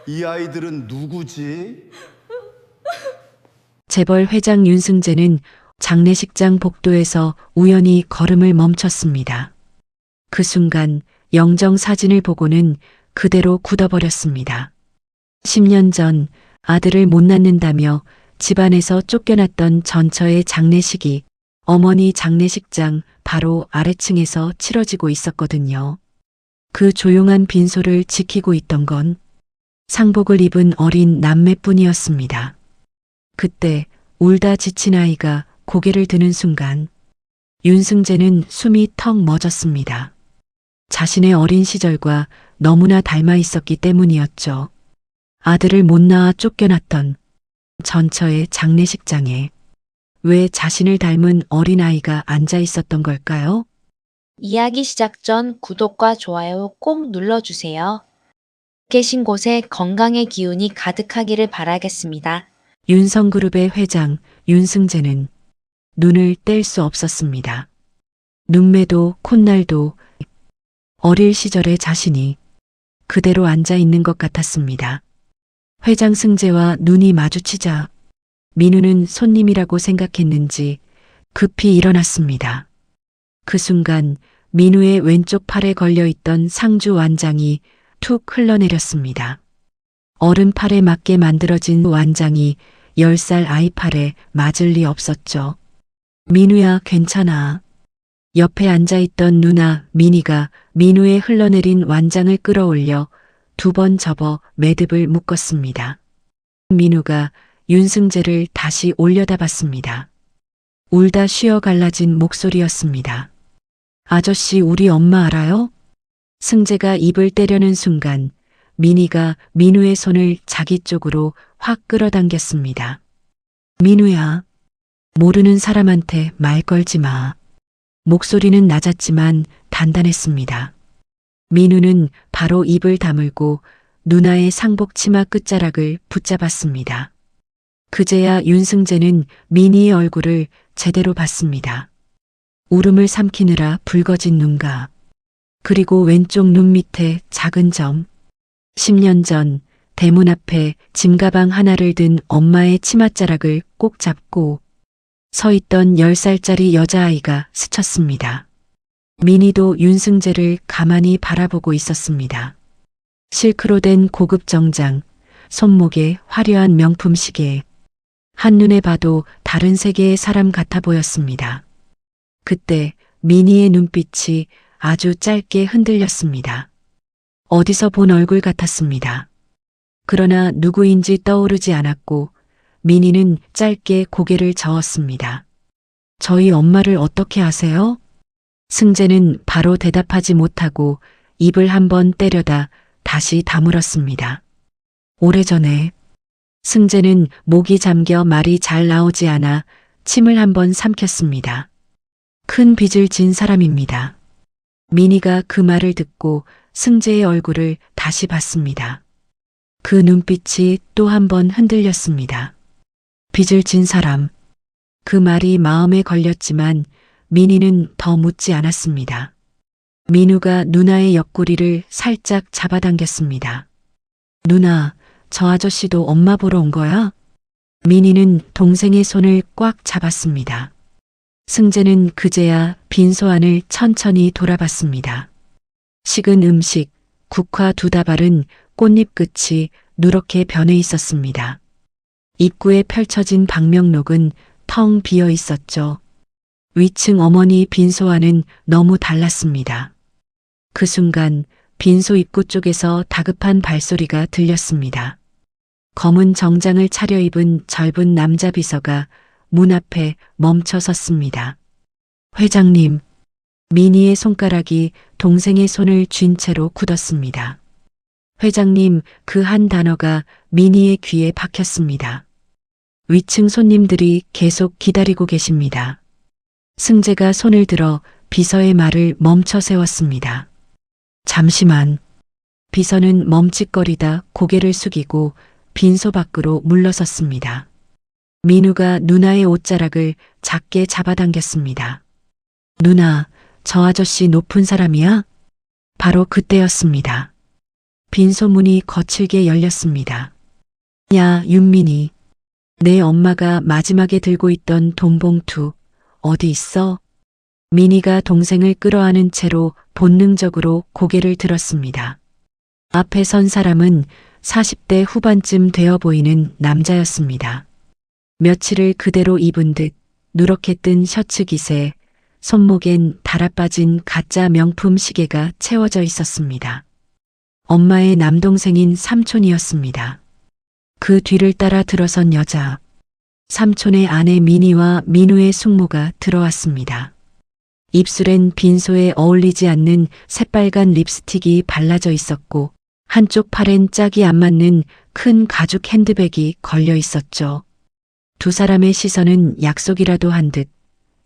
이 아이들은 누구지? 재벌 회장 윤승재는 장례식장 복도에서 우연히 걸음을 멈췄습니다. 그 순간 영정 사진을 보고는 그대로 굳어버렸습니다. 10년 전 아들을 못 낳는다며 집안에서 쫓겨났던 전처의 장례식이 어머니 장례식장 바로 아래층에서 치러지고 있었거든요. 그 조용한 빈소를 지키고 있던 건 상복을 입은 어린 남매뿐이었습니다. 그때 울다 지친 아이가 고개를 드는 순간 윤승재는 숨이 턱 멎었습니다. 자신의 어린 시절과 너무나 닮아 있었기 때문이었죠. 아들을 못 낳아 쫓겨났던 전처의 장례식장에 왜 자신을 닮은 어린아이가 앉아 있었던 걸까요? 이야기 시작 전 구독과 좋아요 꼭 눌러주세요. 계신 곳에 건강의 기운이 가득하기를 바라겠습니다. 윤성그룹의 회장 윤승재는 눈을 뗄 수 없었습니다. 눈매도 콧날도 어릴 시절의 자신이 그대로 앉아 있는 것 같았습니다. 회장 승재와 눈이 마주치자 민우는 손님이라고 생각했는지 급히 일어났습니다. 그 순간 민우의 왼쪽 팔에 걸려있던 상주 완장이 툭 흘러내렸습니다. 어른 팔에 맞게 만들어진 완장이 10살 아이 팔에 맞을 리 없었죠. 민우야, 괜찮아. 옆에 앉아있던 누나 민희가 민우의 흘러내린 완장을 끌어올려 2번 접어 매듭을 묶었습니다. 민우가 윤승재를 다시 올려다봤습니다. 울다 쉬어 갈라진 목소리였습니다. 아저씨, 우리 엄마 알아요? 승재가 입을 떼려는 순간 민희가 민우의 손을 자기 쪽으로 확 끌어당겼습니다. 민우야, 모르는 사람한테 말 걸지 마. 목소리는 낮았지만 단단했습니다. 민우는 바로 입을 다물고 누나의 상복 치마 끝자락을 붙잡았습니다. 그제야 윤승재는 민희의 얼굴을 제대로 봤습니다. 울음을 삼키느라 붉어진 눈가, 그리고 왼쪽 눈 밑에 작은 점. 10년 전 대문 앞에 짐가방 하나를 든 엄마의 치맛자락을 꼭 잡고 서 있던 10살짜리 여자아이가 스쳤습니다. 민희도 윤승재를 가만히 바라보고 있었습니다. 실크로 된 고급 정장, 손목에 화려한 명품 시계, 한눈에 봐도 다른 세계의 사람 같아 보였습니다. 그때 민희의 눈빛이 아주 짧게 흔들렸습니다. 어디서 본 얼굴 같았습니다. 그러나 누구인지 떠오르지 않았고 민희는 짧게 고개를 저었습니다. 저희 엄마를 어떻게 아세요? 승재는 바로 대답하지 못하고 입을 한번 때려다 다시 다물었습니다. 오래전에. 승재는 목이 잠겨 말이 잘 나오지 않아 침을 한번 삼켰습니다. 큰 빚을 진 사람입니다. 민희가 그 말을 듣고 승재의 얼굴을 다시 봤습니다. 그 눈빛이 또 한 번 흔들렸습니다. 빚을 진 사람. 그 말이 마음에 걸렸지만 민희는 더 묻지 않았습니다. 민우가 누나의 옆구리를 살짝 잡아당겼습니다. 누나, 저 아저씨도 엄마 보러 온 거야? 민희는 동생의 손을 꽉 잡았습니다. 승재는 그제야 빈소 안을 천천히 돌아봤습니다. 식은 음식, 국화 2다발은 꽃잎 끝이 누렇게 변해 있었습니다. 입구에 펼쳐진 방명록은 텅 비어 있었죠. 위층 어머니 빈소 안은 너무 달랐습니다. 그 순간 빈소 입구 쪽에서 다급한 발소리가 들렸습니다. 검은 정장을 차려입은 젊은 남자 비서가 문 앞에 멈춰 섰습니다. 회장님. 민희의 손가락이 동생의 손을 쥔 채로 굳었습니다. 회장님, 그 한 단어가 민희의 귀에 박혔습니다. 위층 손님들이 계속 기다리고 계십니다. 승재가 손을 들어 비서의 말을 멈춰 세웠습니다. 잠시만. 비서는 멈칫거리다 고개를 숙이고 빈소 밖으로 물러섰습니다. 민우가 누나의 옷자락을 작게 잡아당겼습니다. 누나, 저 아저씨 높은 사람이야? 바로 그때였습니다. 빈소문이 거칠게 열렸습니다. 야, 윤민이. 내 엄마가 마지막에 들고 있던 돈봉투 어디 있어? 민희가 동생을 끌어안은 채로 본능적으로 고개를 들었습니다. 앞에 선 사람은 40대 후반쯤 되어 보이는 남자였습니다. 며칠을 그대로 입은 듯 누렇게 뜬 셔츠 깃에 손목엔 달아빠진 가짜 명품 시계가 채워져 있었습니다. 엄마의 남동생인 삼촌이었습니다. 그 뒤를 따라 들어선 여자. 삼촌의 아내 민희와 민우의 숙모가 들어왔습니다. 입술엔 빈소에 어울리지 않는 새빨간 립스틱이 발라져 있었고 한쪽 팔엔 짝이 안 맞는 큰 가죽 핸드백이 걸려 있었죠. 두 사람의 시선은 약속이라도 한 듯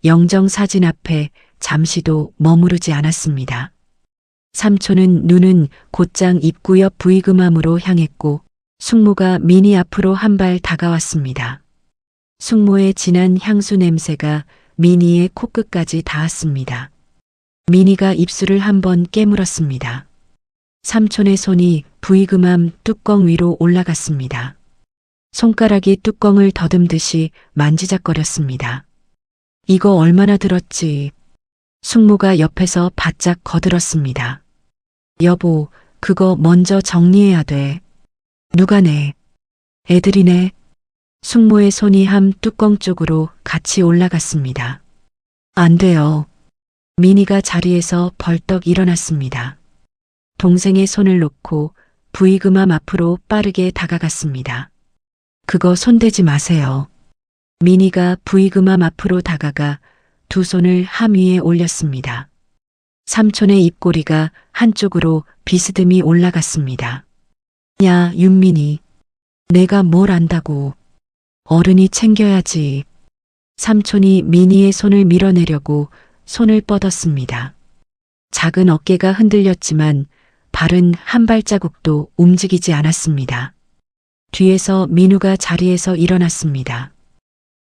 영정 사진 앞에 잠시도 머무르지 않았습니다. 삼촌은 눈은 곧장 입구 옆 부의금함으로 향했고 숙모가 민희 앞으로 한 발 다가왔습니다. 숙모의 진한 향수 냄새가 민희의 코끝까지 닿았습니다. 민희가 입술을 한번 깨물었습니다. 삼촌의 손이 부의금함 뚜껑 위로 올라갔습니다. 손가락이 뚜껑을 더듬듯이 만지작거렸습니다. 이거 얼마나 들었지? 숙모가 옆에서 바짝 거들었습니다. 여보, 그거 먼저 정리해야 돼. 누가 내? 애들이네. 숙모의 손이 함 뚜껑 쪽으로 같이 올라갔습니다. 안 돼요. 민희가 자리에서 벌떡 일어났습니다. 동생의 손을 놓고 부의금함 앞으로 빠르게 다가갔습니다. 그거 손대지 마세요. 민희가 부의금함 앞으로 다가가 두 손을 함 위에 올렸습니다. 삼촌의 입꼬리가 한쪽으로 비스듬히 올라갔습니다. 야, 윤민이. 내가 뭘 안다고. 어른이 챙겨야지. 삼촌이 민희의 손을 밀어내려고 손을 뻗었습니다. 작은 어깨가 흔들렸지만 발은 한 발자국도 움직이지 않았습니다. 뒤에서 민우가 자리에서 일어났습니다.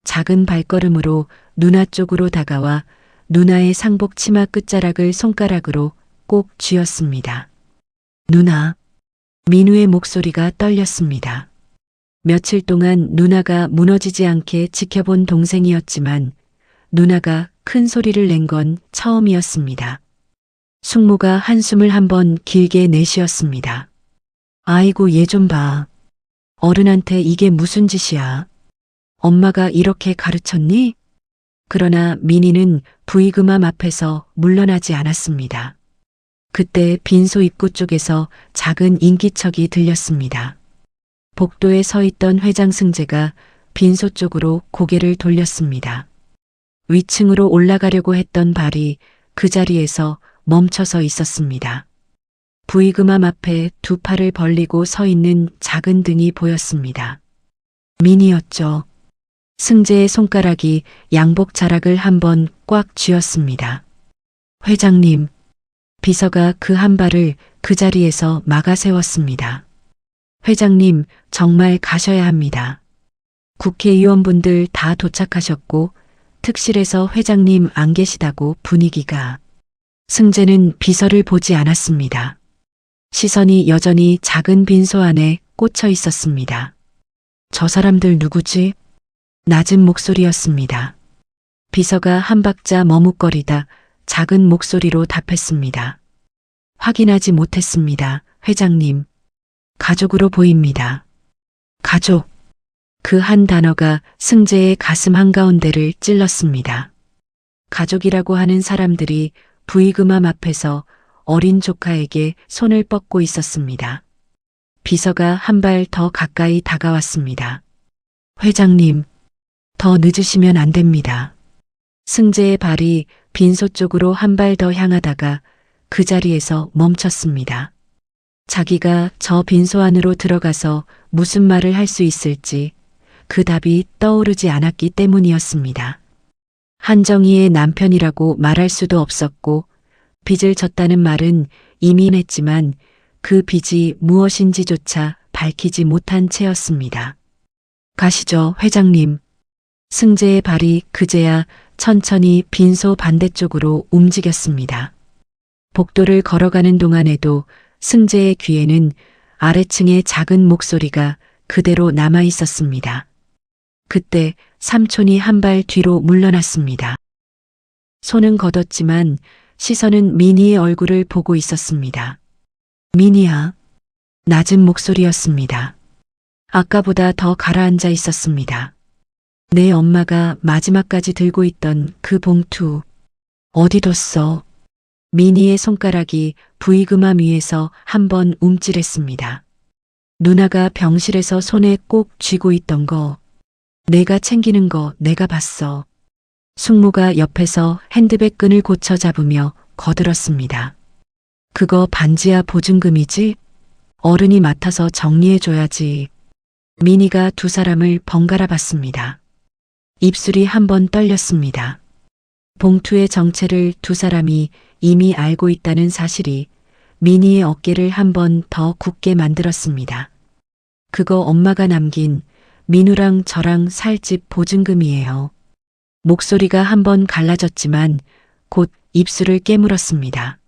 작은 발걸음으로 누나 쪽으로 다가와 누나의 상복 치마 끝자락을 손가락으로 꼭 쥐었습니다. 누나. 민우의 목소리가 떨렸습니다. 며칠 동안 누나가 무너지지 않게 지켜본 동생이었지만 누나가 큰 소리를 낸 건 처음이었습니다. 숙모가 한숨을 한번 길게 내쉬었습니다. 아이고, 얘 좀 봐. 어른한테 이게 무슨 짓이야. 엄마가 이렇게 가르쳤니? 그러나 민희는 부의금함 앞에서 물러나지 않았습니다. 그때 빈소 입구 쪽에서 작은 인기척이 들렸습니다. 복도에 서 있던 회장 승재가 빈소 쪽으로 고개를 돌렸습니다. 위층으로 올라가려고 했던 발이 그 자리에서 멈춰서 있었습니다. 부의금함 앞에 두 팔을 벌리고 서 있는 작은 등이 보였습니다. 민희였죠. 승재의 손가락이 양복 자락을 한번 꽉 쥐었습니다. 회장님. 비서가 그 한 발을 그 자리에서 막아 세웠습니다. 회장님, 정말 가셔야 합니다. 국회의원분들 다 도착하셨고 특실에서 회장님 안 계시다고 분위기가. 승재는 비서를 보지 않았습니다. 시선이 여전히 작은 빈소 안에 꽂혀 있었습니다. 저 사람들 누구지? 낮은 목소리였습니다. 비서가 한 박자 머뭇거리다 작은 목소리로 답했습니다. 확인하지 못했습니다, 회장님. 가족으로 보입니다. 가족. 그 한 단어가 승재의 가슴 한가운데를 찔렀습니다. 가족이라고 하는 사람들이 부의금함 앞에서 어린 조카에게 손을 뻗고 있었습니다. 비서가 한 발 더 가까이 다가왔습니다. 회장님, 더 늦으시면 안 됩니다. 승재의 발이 빈소 쪽으로 한 발 더 향하다가 그 자리에서 멈췄습니다. 자기가 저 빈소 안으로 들어가서 무슨 말을 할 수 있을지 그 답이 떠오르지 않았기 때문이었습니다. 한정희의 남편이라고 말할 수도 없었고 빚을 졌다는 말은 이미 했지만 그 빚이 무엇인지조차 밝히지 못한 채였습니다. 가시죠, 회장님. 승재의 발이 그제야 천천히 빈소 반대쪽으로 움직였습니다. 복도를 걸어가는 동안에도 승재의 귀에는 아래층의 작은 목소리가 그대로 남아 있었습니다. 그때 삼촌이 한 발 뒤로 물러났습니다. 손은 걷었지만 시선은 미니의 얼굴을 보고 있었습니다. 미니야. 낮은 목소리였습니다. 아까보다 더 가라앉아 있었습니다. 내 엄마가 마지막까지 들고 있던 그 봉투 어디 뒀어? 미니의 손가락이 부익음함 위에서 한번 움찔했습니다. 누나가 병실에서 손에 꼭 쥐고 있던 거, 내가 챙기는 거 내가 봤어. 숙모가 옆에서 핸드백 끈을 고쳐 잡으며 거들었습니다. 그거 반지하 보증금이지? 어른이 맡아서 정리해줘야지. 미니가 두 사람을 번갈아 봤습니다. 입술이 한번 떨렸습니다. 봉투의 정체를 두 사람이 이미 알고 있다는 사실이 미니의 어깨를 한번 더 굳게 만들었습니다. 그거 엄마가 남긴 민우랑 저랑 살 집 보증금이에요. 목소리가 한번 갈라졌지만 곧 입술을 깨물었습니다.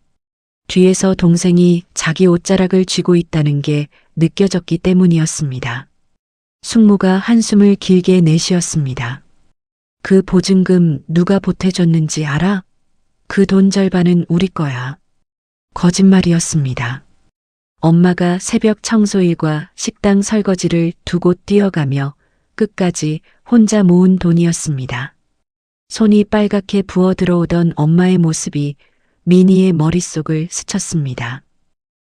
뒤에서 동생이 자기 옷자락을 쥐고 있다는 게 느껴졌기 때문이었습니다. 숙모가 한숨을 길게 내쉬었습니다. 그 보증금 누가 보태줬는지 알아? 그 돈 절반은 우리 거야. 거짓말이었습니다. 엄마가 새벽 청소일과 식당 설거지를 두 곳 뛰어가며 끝까지 혼자 모은 돈이었습니다. 손이 빨갛게 부어 들어오던 엄마의 모습이 미니의 머릿속을 스쳤습니다.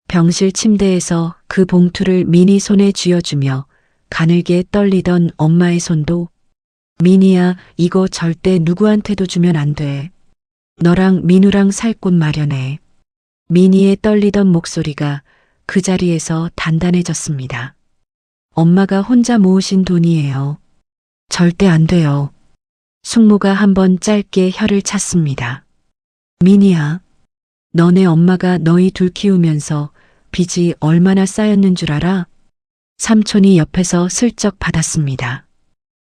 병실 침대에서 그 봉투를 미니 손에 쥐어주며 가늘게 떨리던 엄마의 손도 미니야, 이거 절대 누구한테도 주면 안 돼. 너랑 민우랑 살 곳 마련해. 미니의 떨리던 목소리가 그 자리에서 단단해졌습니다. 엄마가 혼자 모으신 돈이에요. 절대 안 돼요. 숙모가 한번 짧게 혀를 찼습니다. 미니야, 너네 엄마가 너희 둘 키우면서 빚이 얼마나 쌓였는 줄 알아? 삼촌이 옆에서 슬쩍 받았습니다.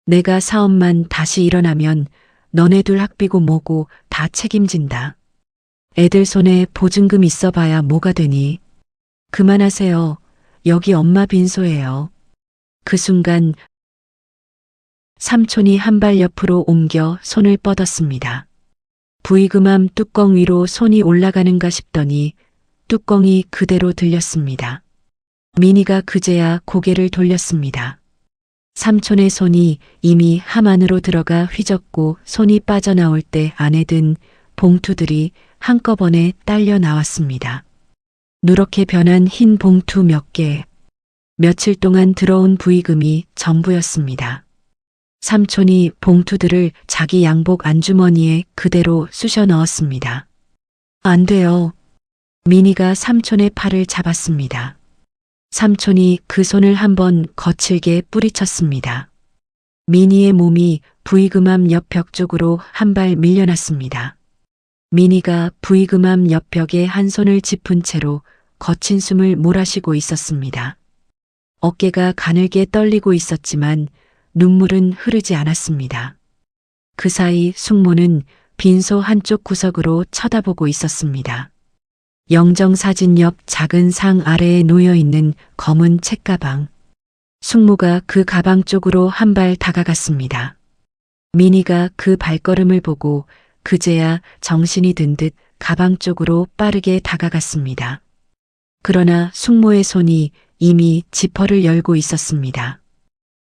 내가 사업만 다시 일어나면 너네 둘 학비고 뭐고 다 책임진다. 애들 손에 보증금 있어봐야 뭐가 되니? 그만하세요. 여기 엄마 빈소예요. 그 순간 삼촌이 한 발 옆으로 옮겨 손을 뻗었습니다. 부익음함 뚜껑 위로 손이 올라가는가 싶더니 뚜껑이 그대로 들렸습니다. 미니가 그제야 고개를 돌렸습니다. 삼촌의 손이 이미 함 안으로 들어가 휘젓고 손이 빠져나올 때 안에 든 봉투들이 한꺼번에 딸려 나왔습니다. 누렇게 변한 흰 봉투 몇 개. 며칠 동안 들어온 부의금이 전부였습니다. 삼촌이 봉투들을 자기 양복 안주머니에 그대로 쑤셔 넣었습니다. 안 돼요. 미니가 삼촌의 팔을 잡았습니다. 삼촌이 그 손을 한번 거칠게 뿌리쳤습니다. 미니의 몸이 부익음함 옆 벽 쪽으로 한 발 밀려났습니다. 미니가 부익음함 옆 벽에 한 손을 짚은 채로 거친 숨을 몰아쉬고 있었습니다. 어깨가 가늘게 떨리고 있었지만 눈물은 흐르지 않았습니다. 그 사이 숙모는 빈소 한쪽 구석으로 쳐다보고 있었습니다. 영정사진 옆 작은 상 아래에 놓여있는 검은 책가방. 숙모가 그 가방 쪽으로 한 발 다가갔습니다. 미니가 그 발걸음을 보고 그제야 정신이 든 듯 가방 쪽으로 빠르게 다가갔습니다. 그러나 숙모의 손이 이미 지퍼를 열고 있었습니다.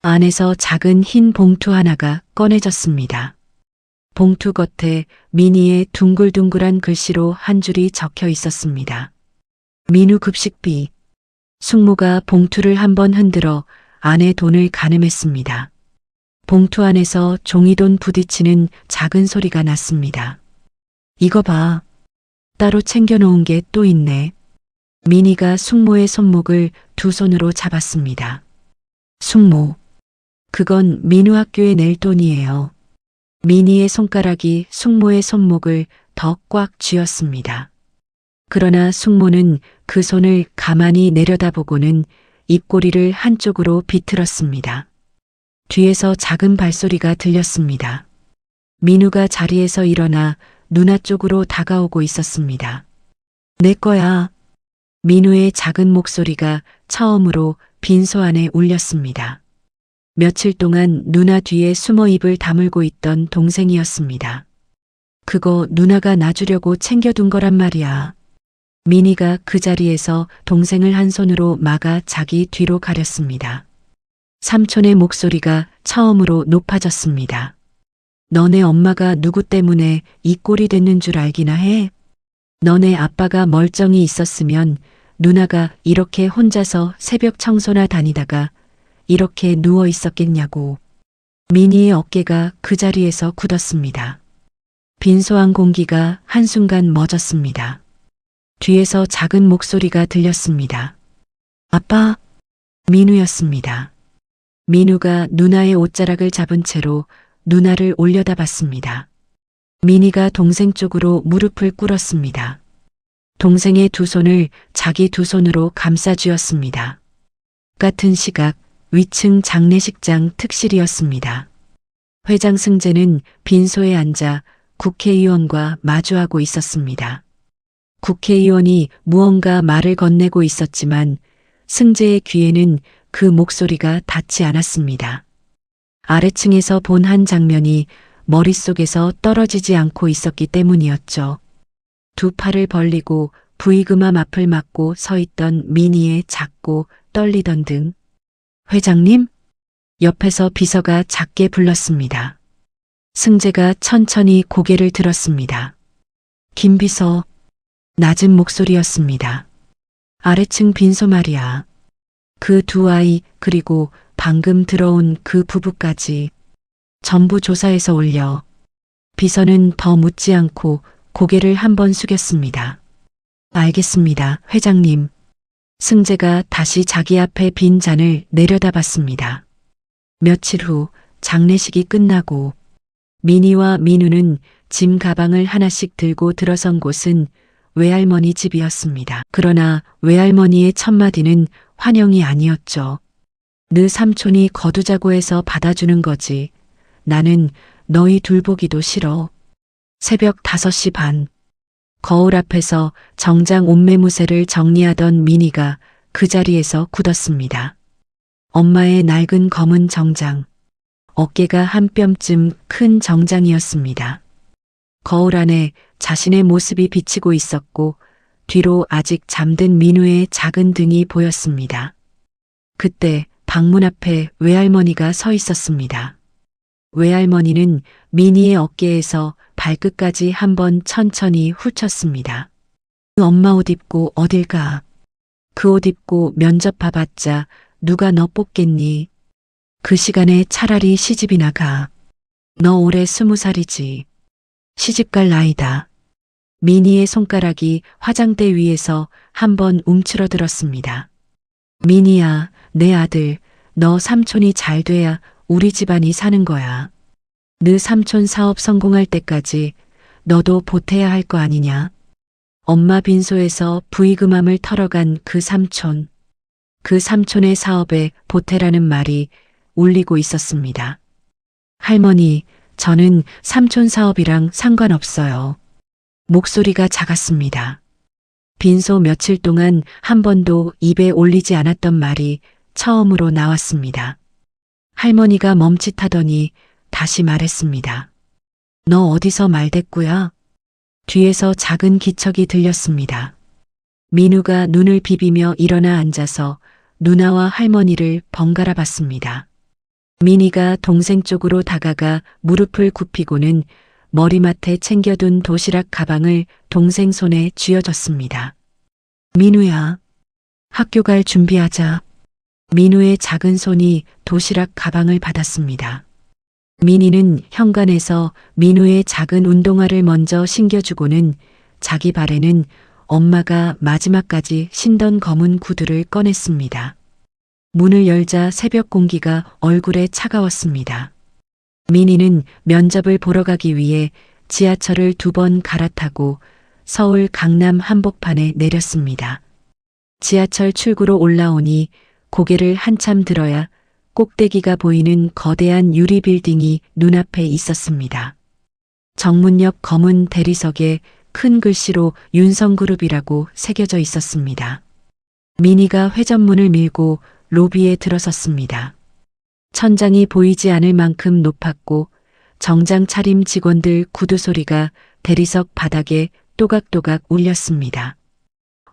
안에서 작은 흰 봉투 하나가 꺼내졌습니다. 봉투 겉에 미니의 둥글둥글한 글씨로 한 줄이 적혀 있었습니다. 민우 급식비. 숙모가 봉투를 한번 흔들어 안에 돈을 가늠했습니다. 봉투 안에서 종이돈 부딪히는 작은 소리가 났습니다. 이거 봐. 따로 챙겨놓은 게 또 있네. 미니가 숙모의 손목을 두 손으로 잡았습니다. 숙모. 그건 민우 학교에 낼 돈이에요. 미니의 손가락이 숙모의 손목을 더 꽉 쥐었습니다. 그러나 숙모는 그 손을 가만히 내려다보고는 입꼬리를 한쪽으로 비틀었습니다. 뒤에서 작은 발소리가 들렸습니다. 민우가 자리에서 일어나 누나 쪽으로 다가오고 있었습니다. 내 거야. 민우의 작은 목소리가 처음으로 빈소 안에 울렸습니다. 며칠 동안 누나 뒤에 숨어 입을 다물고 있던 동생이었습니다. 그거 누나가 놔주려고 챙겨둔 거란 말이야. 민희가 그 자리에서 동생을 한 손으로 막아 자기 뒤로 가렸습니다. 삼촌의 목소리가 처음으로 높아졌습니다. 너네 엄마가 누구 때문에 이 꼴이 됐는 줄 알기나 해? 너네 아빠가 멀쩡히 있었으면 누나가 이렇게 혼자서 새벽 청소나 다니다가 이렇게 누워 있었겠냐고. 민희의 어깨가 그 자리에서 굳었습니다. 빈소안 공기가 한순간 멎었습니다. 뒤에서 작은 목소리가 들렸습니다. 아빠, 민우였습니다. 민우가 누나의 옷자락을 잡은 채로 누나를 올려다봤습니다. 민희가 동생 쪽으로 무릎을 꿇었습니다. 동생의 두 손을 자기 두 손으로 감싸 쥐었습니다. 같은 시각 위층 장례식장 특실이었습니다. 회장 승재는 빈소에 앉아 국회의원과 마주하고 있었습니다. 국회의원이 무언가 말을 건네고 있었지만 승재의 귀에는 그 목소리가 닿지 않았습니다. 아래층에서 본 한 장면이 머릿속에서 떨어지지 않고 있었기 때문이었죠. 두 팔을 벌리고 부익음함 앞을 막고 서 있던 민희의 작고 떨리던 등. 회장님? 옆에서 비서가 작게 불렀습니다. 승재가 천천히 고개를 들었습니다. 김 비서. 낮은 목소리였습니다. 아래층 빈소 말이야. 그 두 아이 그리고 방금 들어온 그 부부까지 전부 조사해서 올려. 비서는 더 묻지 않고 고개를 한번 숙였습니다. 알겠습니다, 회장님. 승재가 다시 자기 앞에 빈 잔을 내려다봤습니다. 며칠 후 장례식이 끝나고 민희와 민우는 짐 가방을 하나씩 들고 들어선 곳은 외할머니 집이었습니다. 그러나 외할머니의 첫마디는 환영이 아니었죠. 느 삼촌이 거두자고 해서 받아주는 거지. 나는 너희 둘 보기도 싫어. 새벽 5시 반. 거울 앞에서 정장 옷매무새를 정리하던 민희가 그 자리에서 굳었습니다. 엄마의 낡은 검은 정장. 어깨가 한 뼘쯤 큰 정장이었습니다. 거울 안에 자신의 모습이 비치고 있었고 뒤로 아직 잠든 민우의 작은 등이 보였습니다. 그때 방문 앞에 외할머니가 서 있었습니다. 외할머니는 민희의 어깨에서 발끝까지 한번 천천히 훑쳤습니다. 엄마 옷 입고 어딜 가? 그 옷 입고 면접 봐봤자 누가 너 뽑겠니? 그 시간에 차라리 시집이나 가. 너 올해 20살이지. 시집갈 나이다. 민희의 손가락이 화장대 위에서 한번 움츠러들었습니다. 민희야, 내 아들, 너 삼촌이 잘 돼야 우리 집안이 사는 거야. 너 삼촌 사업 성공할 때까지 너도 보태야 할 거 아니냐. 엄마 빈소에서 부익음함을 털어간 그 삼촌. 그 삼촌의 사업에 보태라는 말이 울리고 있었습니다. 할머니, 저는 삼촌 사업이랑 상관없어요. 목소리가 작았습니다. 빈소 며칠 동안 한 번도 입에 올리지 않았던 말이 처음으로 나왔습니다. 할머니가 멈칫하더니 다시 말했습니다. 너 어디서 말댔구야? 뒤에서 작은 기척이 들렸습니다. 민우가 눈을 비비며 일어나 앉아서 누나와 할머니를 번갈아 봤습니다. 민희가 동생 쪽으로 다가가 무릎을 굽히고는 머리맡에 챙겨둔 도시락 가방을 동생 손에 쥐어줬습니다. 민우야, 학교 갈 준비하자. 민우의 작은 손이 도시락 가방을 받았습니다. 민희는 현관에서 민우의 작은 운동화를 먼저 신겨주고는 자기 발에는 엄마가 마지막까지 신던 검은 구두를 꺼냈습니다. 문을 열자 새벽 공기가 얼굴에 차가웠습니다. 민희는 면접을 보러 가기 위해 지하철을 2번 갈아타고 서울 강남 한복판에 내렸습니다. 지하철 출구로 올라오니 고개를 한참 들어야 꼭대기가 보이는 거대한 유리 빌딩이 눈앞에 있었습니다. 정문역 검은 대리석에 큰 글씨로 윤성그룹이라고 새겨져 있었습니다. 미니가 회전문을 밀고 로비에 들어섰습니다. 천장이 보이지 않을 만큼 높았고 정장 차림 직원들 구두 소리가 대리석 바닥에 또각또각 울렸습니다.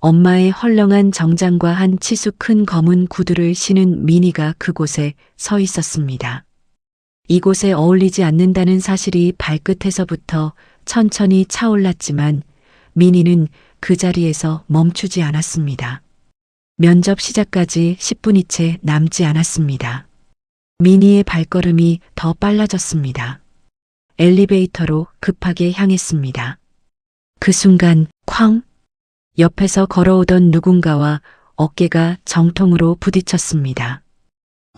엄마의 헐렁한 정장과 한 치수 큰 검은 구두를 신은 미니가 그곳에 서 있었습니다. 이곳에 어울리지 않는다는 사실이 발끝에서부터 천천히 차올랐지만 미니는 그 자리에서 멈추지 않았습니다. 면접 시작까지 10분이 채 남지 않았습니다. 미니의 발걸음이 더 빨라졌습니다. 엘리베이터로 급하게 향했습니다. 그 순간 쾅! 옆에서 걸어오던 누군가와 어깨가 정통으로 부딪혔습니다.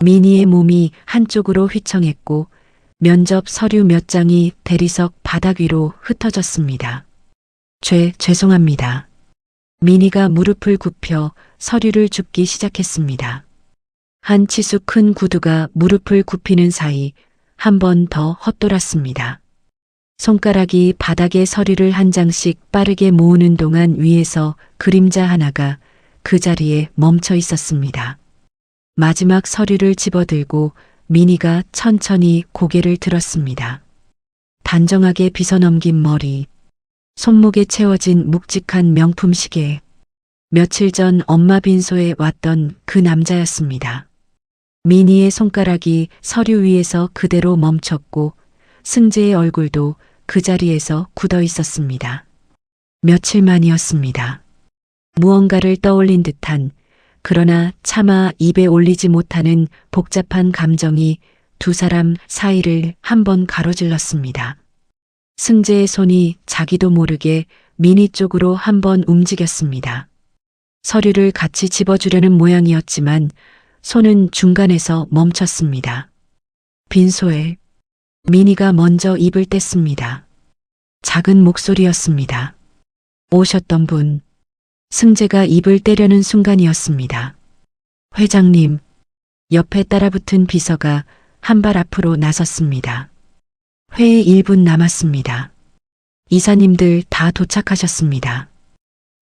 미니의 몸이 한쪽으로 휘청했고 면접 서류 몇 장이 대리석 바닥 위로 흩어졌습니다. 죄송합니다. 미니가 무릎을 굽혀 서류를 줍기 시작했습니다. 한 치수 큰 구두가 무릎을 굽히는 사이 한 번 더 헛돌았습니다. 손가락이 바닥에 서류를 한 장씩 빠르게 모으는 동안 위에서 그림자 하나가 그 자리에 멈춰 있었습니다. 마지막 서류를 집어들고 미니가 천천히 고개를 들었습니다. 단정하게 빗어넘긴 머리, 손목에 채워진 묵직한 명품 시계. 며칠 전 엄마 빈소에 왔던 그 남자였습니다. 미니의 손가락이 서류 위에서 그대로 멈췄고 승재의 얼굴도 그 자리에서 굳어 있었습니다. 며칠 만이었습니다. 무언가를 떠올린 듯한 그러나 차마 입에 올리지 못하는 복잡한 감정이 두 사람 사이를 한번 가로질렀습니다. 승재의 손이 자기도 모르게 미니 쪽으로 한번 움직였습니다. 서류를 같이 집어주려는 모양이었지만 손은 중간에서 멈췄습니다. 빈소에 미니가 먼저 입을 뗐습니다. 작은 목소리였습니다. 오셨던 분. 승재가 입을 떼려는 순간이었습니다. 회장님. 옆에 따라붙은 비서가 한 발 앞으로 나섰습니다. 회의 1분 남았습니다. 이사님들 다 도착하셨습니다.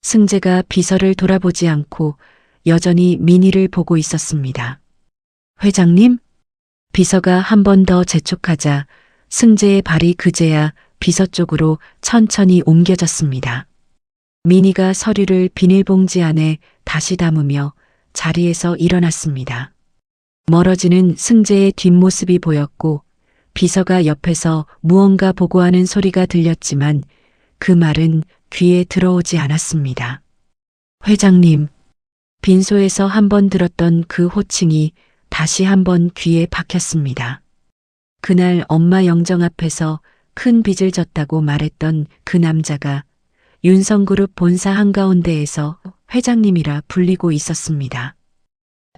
승재가 비서를 돌아보지 않고 여전히 미니를 보고 있었습니다. 회장님? 비서가 한 번 더 재촉하자 승재의 발이 그제야 비서 쪽으로 천천히 옮겨졌습니다. 미니가 서류를 비닐봉지 안에 다시 담으며 자리에서 일어났습니다. 멀어지는 승재의 뒷모습이 보였고 비서가 옆에서 무언가 보고하는 소리가 들렸지만 그 말은 귀에 들어오지 않았습니다. 회장님. 빈소에서 한 번 들었던 그 호칭이 다시 한번 귀에 박혔습니다. 그날 엄마 영정 앞에서 큰 빚을 졌다고 말했던 그 남자가 윤성그룹 본사 한가운데에서 회장님이라 불리고 있었습니다.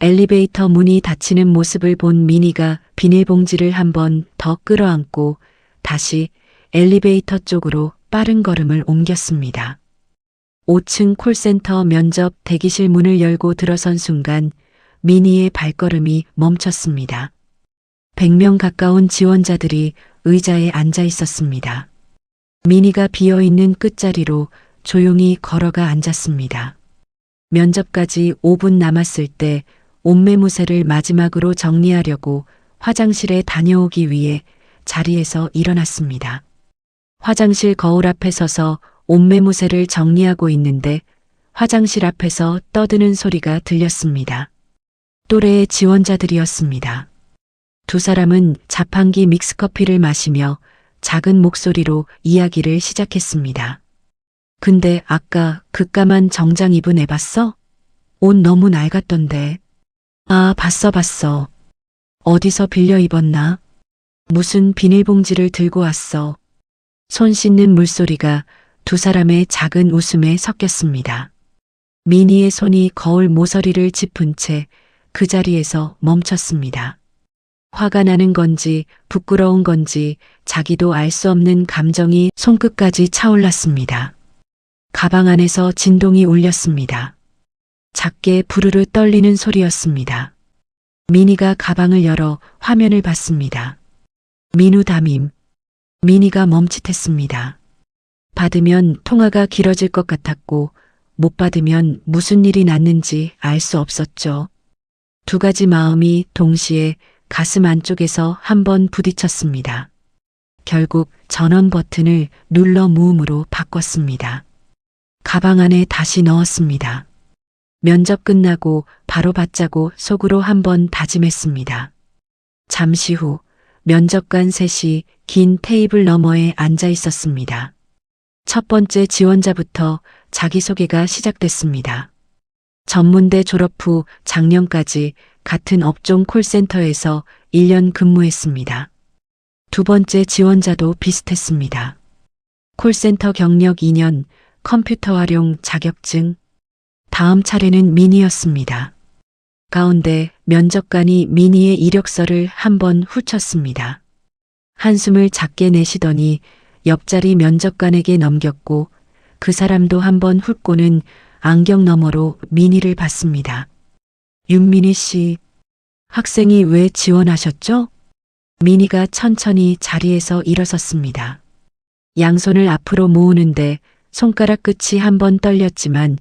엘리베이터 문이 닫히는 모습을 본 미니가 비닐봉지를 한 번 더 끌어안고 다시 엘리베이터 쪽으로 빠른 걸음을 옮겼습니다. 5층 콜센터 면접 대기실 문을 열고 들어선 순간 미니의 발걸음이 멈췄습니다. 100명 가까운 지원자들이 의자에 앉아 있었습니다. 미니가 비어있는 끝자리로 조용히 걸어가 앉았습니다. 면접까지 5분 남았을 때 옷매무새를 마지막으로 정리하려고 화장실에 다녀오기 위해 자리에서 일어났습니다. 화장실 거울 앞에 서서 옷매무새를 정리하고 있는데 화장실 앞에서 떠드는 소리가 들렸습니다. 또래의 지원자들이었습니다. 두 사람은 자판기 믹스커피를 마시며 작은 목소리로 이야기를 시작했습니다. 근데 아까 그 까만 정장 입은 애 봤어? 옷 너무 낡았던데. 아, 봤어. 어디서 빌려 입었나? 무슨 비닐봉지를 들고 왔어. 손 씻는 물소리가 두 사람의 작은 웃음에 섞였습니다. 미니의 손이 거울 모서리를 짚은 채 그 자리에서 멈췄습니다. 화가 나는 건지 부끄러운 건지 자기도 알 수 없는 감정이 손끝까지 차올랐습니다. 가방 안에서 진동이 울렸습니다. 작게 부르르 떨리는 소리였습니다. 미니가 가방을 열어 화면을 봤습니다. 민우 담임. 미니가 멈칫했습니다. 받으면 통화가 길어질 것 같았고 못 받으면 무슨 일이 났는지 알 수 없었죠. 두 가지 마음이 동시에 가슴 안쪽에서 한번 부딪혔습니다. 결국 전원 버튼을 눌러 무음으로 바꿨습니다. 가방 안에 다시 넣었습니다. 면접 끝나고 바로 받자고 속으로 한번 다짐했습니다. 잠시 후 면접관 셋이 긴 테이블 너머에 앉아 있었습니다. 첫 번째 지원자부터 자기소개가 시작됐습니다. 전문대 졸업 후 작년까지 같은 업종 콜센터에서 1년 근무했습니다. 두 번째 지원자도 비슷했습니다. 콜센터 경력 2년, 컴퓨터 활용 자격증. 다음 차례는 미니였습니다. 가운데 면접관이 미니의 이력서를 한번 훑었습니다. 한숨을 작게 내쉬더니 옆자리 면접관에게 넘겼고 그 사람도 한번 훑고는 안경 너머로 미니를 봤습니다. 윤민희 씨, 학생이 왜 지원하셨죠? 미니가 천천히 자리에서 일어섰습니다. 양손을 앞으로 모으는데 손가락 끝이 한번 떨렸지만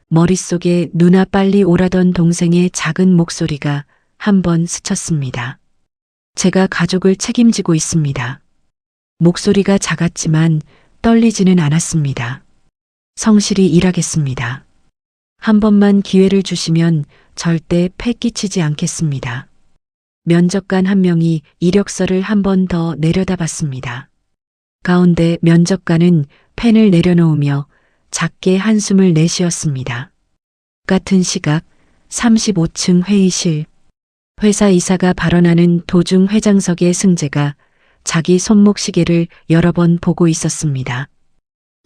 머릿속에 누나 빨리 오라던 동생의 작은 목소리가 한번 스쳤습니다. 제가 가족을 책임지고 있습니다. 목소리가 작았지만 떨리지는 않았습니다. 성실히 일하겠습니다. 한 번만 기회를 주시면 절대 패 끼치지 않겠습니다. 면접관 한 명이 이력서를 한 번 더 내려다봤습니다. 가운데 면접관은 펜을 내려놓으며 작게 한숨을 내쉬었습니다. 같은 시각 35층 회의실. 회사 이사가 발언하는 도중 회장석의 승재가 자기 손목 시계를 여러 번 보고 있었습니다.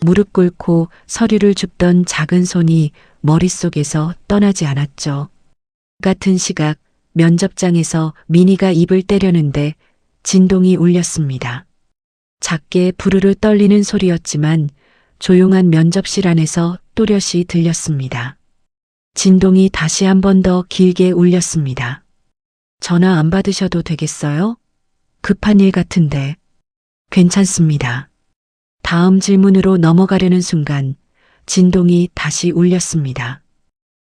무릎 꿇고 서류를 줍던 작은 손이 머릿속에서 떠나지 않았죠. 같은 시각 면접장에서 미니가 입을 때려는데 진동이 울렸습니다. 작게 부르르 떨리는 소리였지만 조용한 면접실 안에서 또렷이 들렸습니다. 진동이 다시 한 번 더 길게 울렸습니다. 전화 안 받으셔도 되겠어요? 급한 일 같은데. 괜찮습니다. 다음 질문으로 넘어가려는 순간 진동이 다시 울렸습니다.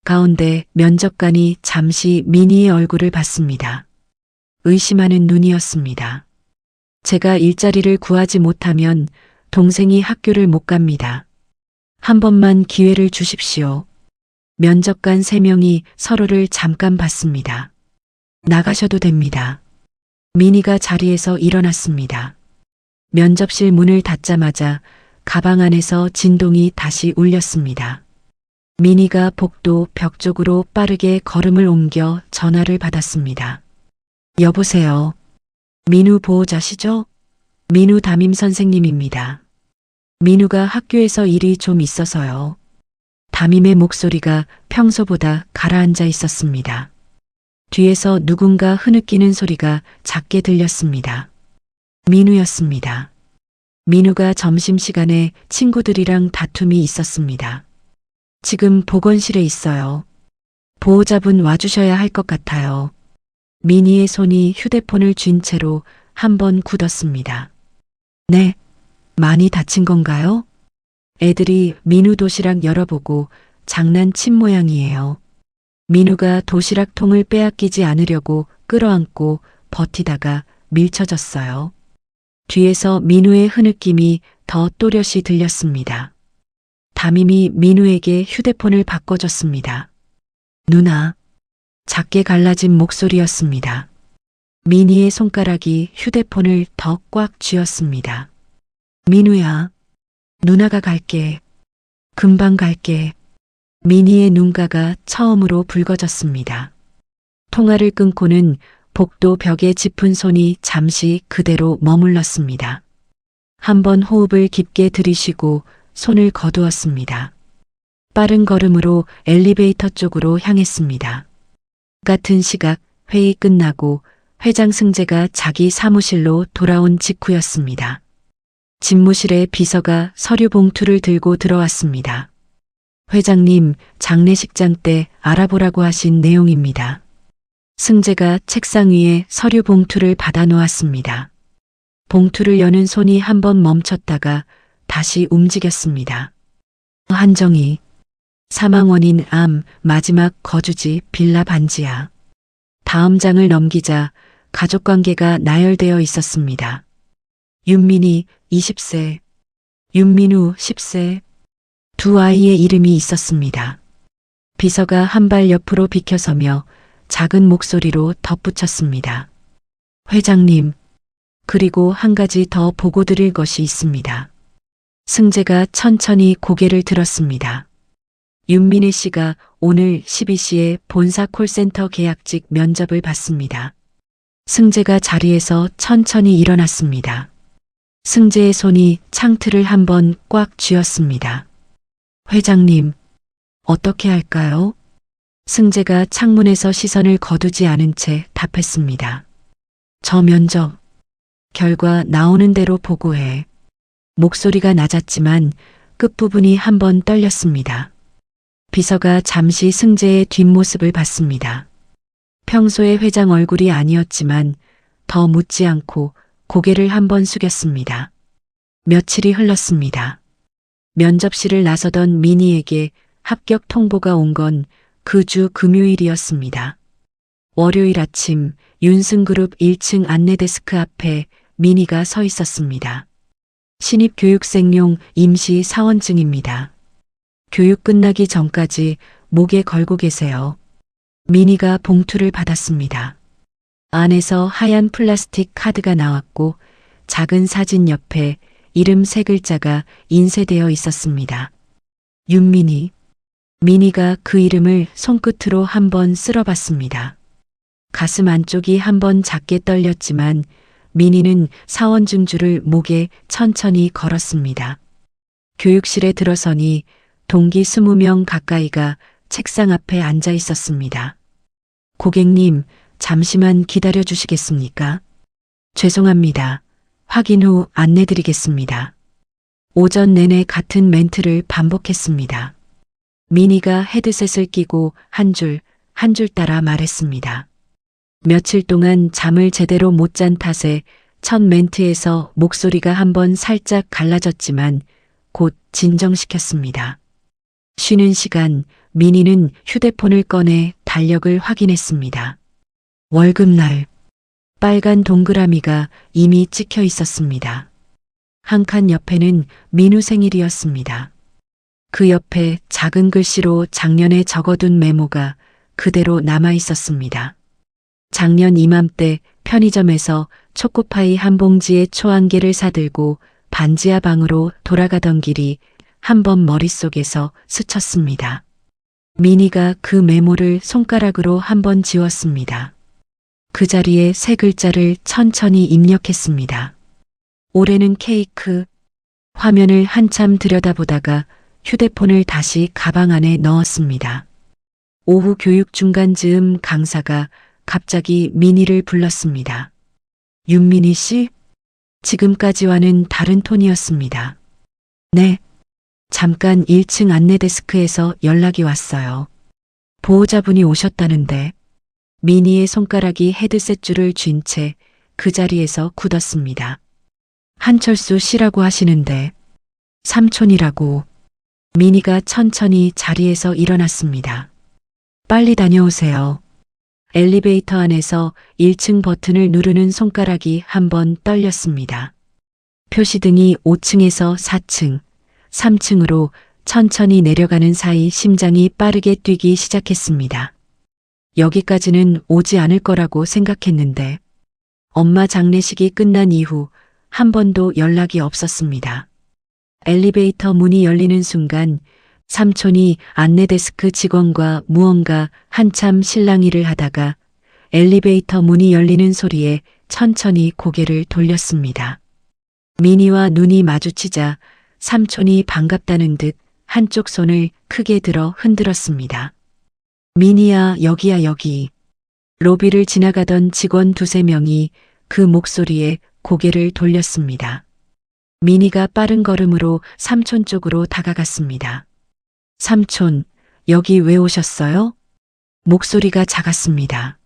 가운데 면접관이 잠시 미니의 얼굴을 봤습니다. 의심하는 눈이었습니다. 제가 일자리를 구하지 못하면 동생이 학교를 못 갑니다. 한 번만 기회를 주십시오. 면접관 3명이 서로를 잠깐 봤습니다. 나가셔도 됩니다. 미니가 자리에서 일어났습니다. 면접실 문을 닫자마자 가방 안에서 진동이 다시 울렸습니다. 미니가 복도 벽 쪽으로 빠르게 걸음을 옮겨 전화를 받았습니다. 여보세요. 민우 보호자시죠? 민우 담임 선생님입니다. 민우가 학교에서 일이 좀 있어서요. 담임의 목소리가 평소보다 가라앉아 있었습니다. 뒤에서 누군가 흐느끼는 소리가 작게 들렸습니다. 민우였습니다. 민우가 점심시간에 친구들이랑 다툼이 있었습니다. 지금 보건실에 있어요. 보호자분 와주셔야 할 것 같아요. 미니의 손이 휴대폰을 쥔 채로 한번 굳었습니다. 네, 많이 다친 건가요? 애들이 민우 도시락 열어보고 장난친 모양이에요. 민우가 도시락통을 빼앗기지 않으려고 끌어안고 버티다가 밀쳐졌어요. 뒤에서 민우의 흐느낌이 더 또렷이 들렸습니다. 담임이 민우에게 휴대폰을 바꿔줬습니다. 누나. 작게 갈라진 목소리였습니다. 미니의 손가락이 휴대폰을 더 꽉 쥐었습니다. 민우야. 누나가 갈게. 금방 갈게. 미니의 눈가가 처음으로 붉어졌습니다. 통화를 끊고는 복도 벽에 짚은 손이 잠시 그대로 머물렀습니다. 한번 호흡을 깊게 들이쉬고 손을 거두었습니다. 빠른 걸음으로 엘리베이터 쪽으로 향했습니다. 같은 시각 회의 끝나고 회장 승재가 자기 사무실로 돌아온 직후였습니다. 집무실에 비서가 서류 봉투를 들고 들어왔습니다. 회장님, 장례식장 때 알아보라고 하신 내용입니다. 승재가 책상 위에 서류 봉투를 받아 놓았습니다. 봉투를 여는 손이 한번 멈췄다가 다시 움직였습니다. 한정희. 사망 원인 암, 마지막 거주지 빌라 반지하. 다음 장을 넘기자 가족관계가 나열되어 있었습니다. 윤민이 20세, 윤민우 10세, 두 아이의 이름이 있었습니다. 비서가 한 발 옆으로 비켜서며 작은 목소리로 덧붙였습니다. 회장님, 그리고 한 가지 더 보고 드릴 것이 있습니다. 승재가 천천히 고개를 들었습니다. 윤민혜 씨가 오늘 12시에 본사 콜센터 계약직 면접을 받습니다. 승재가 자리에서 천천히 일어났습니다. 승재의 손이 창틀을 한번 꽉 쥐었습니다. 회장님, 어떻게 할까요? 승재가 창문에서 시선을 거두지 않은 채 답했습니다. 저 면접 결과 나오는 대로 보고해. 목소리가 낮았지만 끝부분이 한번 떨렸습니다. 비서가 잠시 승재의 뒷모습을 봤습니다. 평소의 회장 얼굴이 아니었지만 더 묻지 않고 고개를 한번 숙였습니다. 며칠이 흘렀습니다. 면접실을 나서던 미니에게 합격 통보가 온 건 그 주 금요일이었습니다. 월요일 아침 윤승그룹 1층 안내데스크 앞에 미니가 서 있었습니다. 신입교육생용 임시 사원증입니다. 교육 끝나기 전까지 목에 걸고 계세요. 미니가 봉투를 받았습니다. 안에서 하얀 플라스틱 카드가 나왔고 작은 사진 옆에 이름 3글자가 인쇄되어 있었습니다. 윤민희. 미니가 그 이름을 손끝으로 한번 쓸어봤습니다. 가슴 안쪽이 한번 작게 떨렸지만 미니는 사원증주를 목에 천천히 걸었습니다. 교육실에 들어서니 동기 20명 가까이가 책상 앞에 앉아 있었습니다. 고객님, 잠시만 기다려 주시겠습니까? 죄송합니다. 확인 후 안내드리겠습니다. 오전 내내 같은 멘트를 반복했습니다. 미니가 헤드셋을 끼고 한 줄 따라 말했습니다. 며칠 동안 잠을 제대로 못 잔 탓에 첫 멘트에서 목소리가 한번 살짝 갈라졌지만 곧 진정시켰습니다. 쉬는 시간 미니는 휴대폰을 꺼내 달력을 확인했습니다. 월급날 빨간 동그라미가 이미 찍혀 있었습니다. 한 칸 옆에는 민우 생일이었습니다. 그 옆에 작은 글씨로 작년에 적어둔 메모가 그대로 남아 있었습니다. 작년 이맘때 편의점에서 초코파이 한 봉지에 초 한 개를 사들고 반지하 방으로 돌아가던 길이 한번 머릿속에서 스쳤습니다. 미니가 그 메모를 손가락으로 한번 지웠습니다. 그 자리에 3글자를 천천히 입력했습니다. 올해는 케이크. 화면을 한참 들여다보다가 휴대폰을 다시 가방 안에 넣었습니다. 오후 교육 중간 즈음 강사가 갑자기 미니를 불렀습니다. 윤민희 씨? 지금까지와는 다른 톤이었습니다. 네. 잠깐 1층 안내데스크에서 연락이 왔어요. 보호자분이 오셨다는데. 미니의 손가락이 헤드셋 줄을 쥔 채 그 자리에서 굳었습니다. 한철수 씨라고 하시는데. 삼촌이라고. 미니가 천천히 자리에서 일어났습니다. 빨리 다녀오세요. 엘리베이터 안에서 1층 버튼을 누르는 손가락이 한번 떨렸습니다. 표시등이 5층에서 4층, 3층으로 천천히 내려가는 사이 심장이 빠르게 뛰기 시작했습니다. 여기까지는 오지 않을 거라고 생각했는데 엄마 장례식이 끝난 이후 한 번도 연락이 없었습니다. 엘리베이터 문이 열리는 순간 삼촌이 안내데스크 직원과 무언가 한참 실랑이를 하다가 엘리베이터 문이 열리는 소리에 천천히 고개를 돌렸습니다. 미니와 눈이 마주치자 삼촌이 반갑다는 듯 한쪽 손을 크게 들어 흔들었습니다. 미니야, 여기야, 여기. 로비를 지나가던 직원 2~3명이 그 목소리에 고개를 돌렸습니다. 미니가 빠른 걸음으로 삼촌 쪽으로 다가갔습니다. 삼촌, 여기 왜 오셨어요? 목소리가 작았습니다.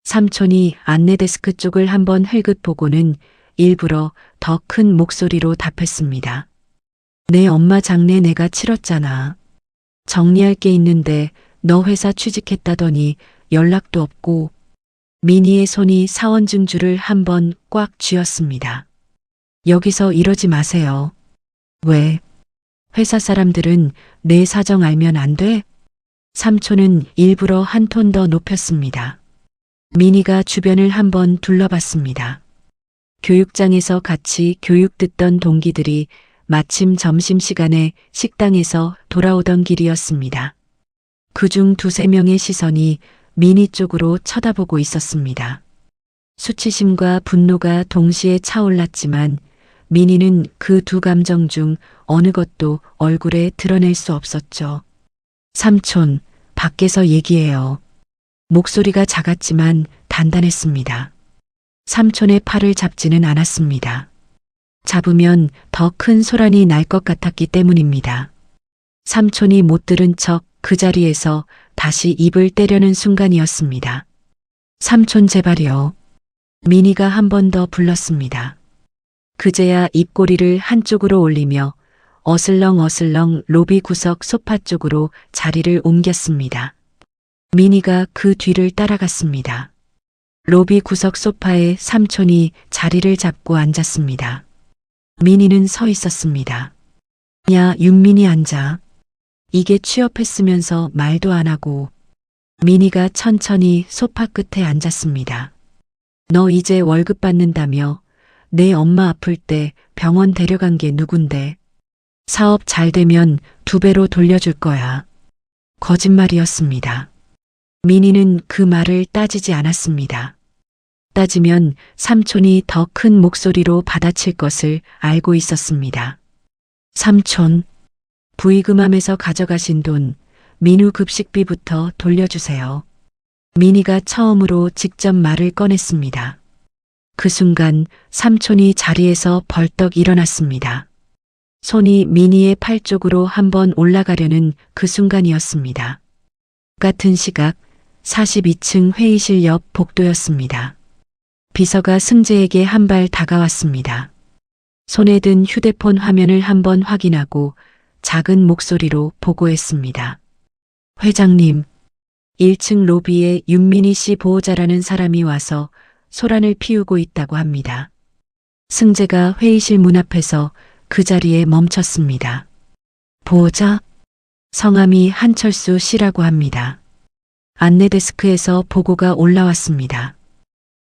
삼촌이 안내데스크 쪽을 한번 흘긋 보고는 일부러 더 큰 목소리로 답했습니다. 내 엄마 장례 내가 치렀잖아. 정리할 게 있는데 너 회사 취직했다더니 연락도 없고. 민희의 손이 사원증주를 한번 꽉 쥐었습니다. 여기서 이러지 마세요. 왜? 회사 사람들은 내 사정 알면 안 돼? 삼촌은 일부러 한 톤 더 높였습니다. 민희가 주변을 한번 둘러봤습니다. 교육장에서 같이 교육 듣던 동기들이 마침 점심시간에 식당에서 돌아오던 길이었습니다. 그중 두세 명의 시선이 민희 쪽으로 쳐다보고 있었습니다. 수치심과 분노가 동시에 차올랐지만 민희는 그 두 감정 중 어느 것도 얼굴에 드러낼 수 없었죠. 삼촌, 밖에서 얘기해요. 목소리가 작았지만 단단했습니다. 삼촌의 팔을 잡지는 않았습니다. 잡으면 더 큰 소란이 날 것 같았기 때문입니다. 삼촌이 못 들은 척 그 자리에서 다시 입을 떼려는 순간이었습니다. 삼촌 제발이요. 민희가 한 번 더 불렀습니다. 그제야 입꼬리를 한쪽으로 올리며 어슬렁어슬렁 로비 구석 소파 쪽으로 자리를 옮겼습니다. 민희가 그 뒤를 따라갔습니다. 로비 구석 소파에 삼촌이 자리를 잡고 앉았습니다. 민희는 서 있었습니다. 야, 윤민이 앉아. 이게 취업했으면서 말도 안 하고. 민희가 천천히 소파 끝에 앉았습니다. 너 이제 월급 받는다며. 내 엄마 아플 때 병원 데려간 게 누군데. 사업 잘 되면 2배로 돌려줄 거야. 거짓말이었습니다. 민희는 그 말을 따지지 않았습니다. 따지면 삼촌이 더 큰 목소리로 받아칠 것을 알고 있었습니다. 삼촌, 부의금함에서 가져가신 돈, 민우 급식비부터 돌려주세요. 민희가 처음으로 직접 말을 꺼냈습니다. 그 순간 삼촌이 자리에서 벌떡 일어났습니다. 손이 민희의 팔 쪽으로 한번 올라가려는 그 순간이었습니다. 같은 시각 42층 회의실 옆 복도였습니다. 비서가 승재에게 한 발 다가왔습니다. 손에 든 휴대폰 화면을 한번 확인하고 작은 목소리로 보고했습니다. 회장님, 1층 로비에 윤민희 씨 보호자라는 사람이 와서 소란을 피우고 있다고 합니다. 승재가 회의실 문 앞에서 그 자리에 멈췄습니다. 보호자? 성함이 한철수 씨라고 합니다. 안내 데스크에서 보고가 올라왔습니다.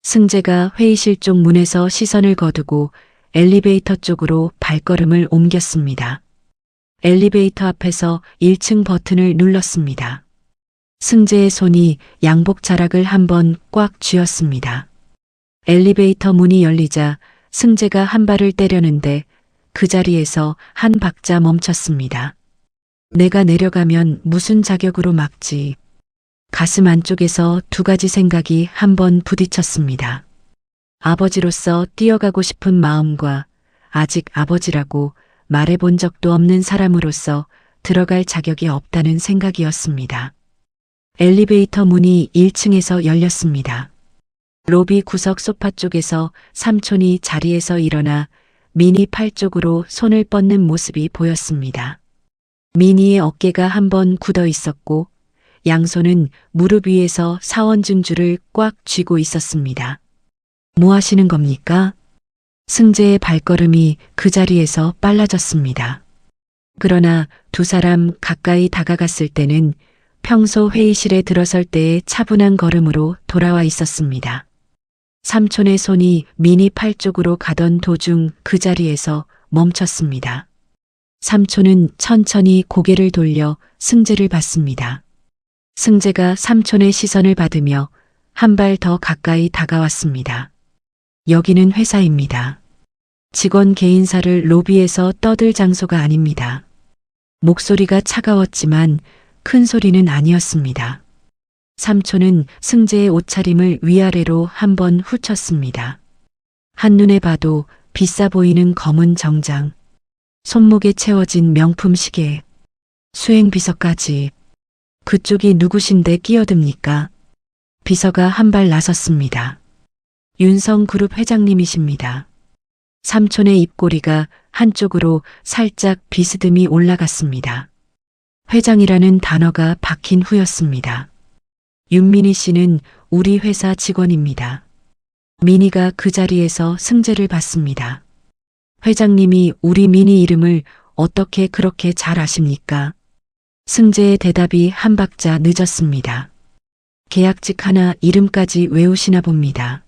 승재가 회의실 쪽 문에서 시선을 거두고 엘리베이터 쪽으로 발걸음을 옮겼습니다. 엘리베이터 앞에서 1층 버튼을 눌렀습니다. 승재의 손이 양복 자락을 한번 꽉 쥐었습니다. 엘리베이터 문이 열리자 승재가 한 발을 때려는데 그 자리에서 한 박자 멈췄습니다. 내가 내려가면 무슨 자격으로 막지. 가슴 안쪽에서 2가지 생각이 한번 부딪혔습니다. 아버지로서 뛰어가고 싶은 마음과 아직 아버지라고 말해본 적도 없는 사람으로서 들어갈 자격이 없다는 생각이었습니다. 엘리베이터 문이 1층에서 열렸습니다. 로비 구석 소파 쪽에서 삼촌이 자리에서 일어나 민희 팔 쪽으로 손을 뻗는 모습이 보였습니다. 민희의 어깨가 한번 굳어 있었고 양손은 무릎 위에서 사원증주를 꽉 쥐고 있었습니다. 뭐 하시는 겁니까? 승재의 발걸음이 그 자리에서 빨라졌습니다. 그러나 두 사람 가까이 다가갔을 때는 평소 회의실에 들어설 때의 차분한 걸음으로 돌아와 있었습니다. 삼촌의 손이 민희 팔 쪽으로 가던 도중 그 자리에서 멈췄습니다. 삼촌은 천천히 고개를 돌려 승재를 봤습니다. 승재가 삼촌의 시선을 받으며 한 발 더 가까이 다가왔습니다. 여기는 회사입니다. 직원 개인사를 로비에서 떠들 장소가 아닙니다. 목소리가 차가웠지만 큰 소리는 아니었습니다. 삼촌은 승재의 옷차림을 위아래로 한번 훑었습니다. 한눈에 봐도 비싸 보이는 검은 정장, 손목에 채워진 명품 시계, 수행 비서까지. 그쪽이 누구신데 끼어듭니까? 비서가 한 발 나섰습니다. 윤성그룹 회장님이십니다. 삼촌의 입꼬리가 한쪽으로 살짝 비스듬히 올라갔습니다. 회장이라는 단어가 박힌 후였습니다. 윤민희 씨는 우리 회사 직원입니다. 민희가 그 자리에서 승재를 봤습니다. 회장님이 우리 민희 이름을 어떻게 그렇게 잘 아십니까? 승재의 대답이 한 박자 늦었습니다. 계약직 하나 이름까지 외우시나 봅니다.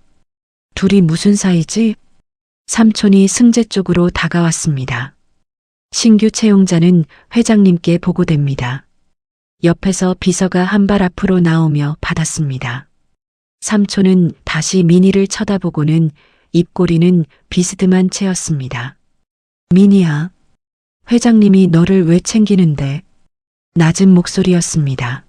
둘이 무슨 사이지? 삼촌이 승재 쪽으로 다가왔습니다. 신규 채용자는 회장님께 보고됩니다. 옆에서 비서가 한 발 앞으로 나오며 받았습니다. 삼촌은 다시 민희를 쳐다보고는 입꼬리는 비스듬한 채였습니다. 민희야, 회장님이 너를 왜 챙기는데? 낮은 목소리였습니다.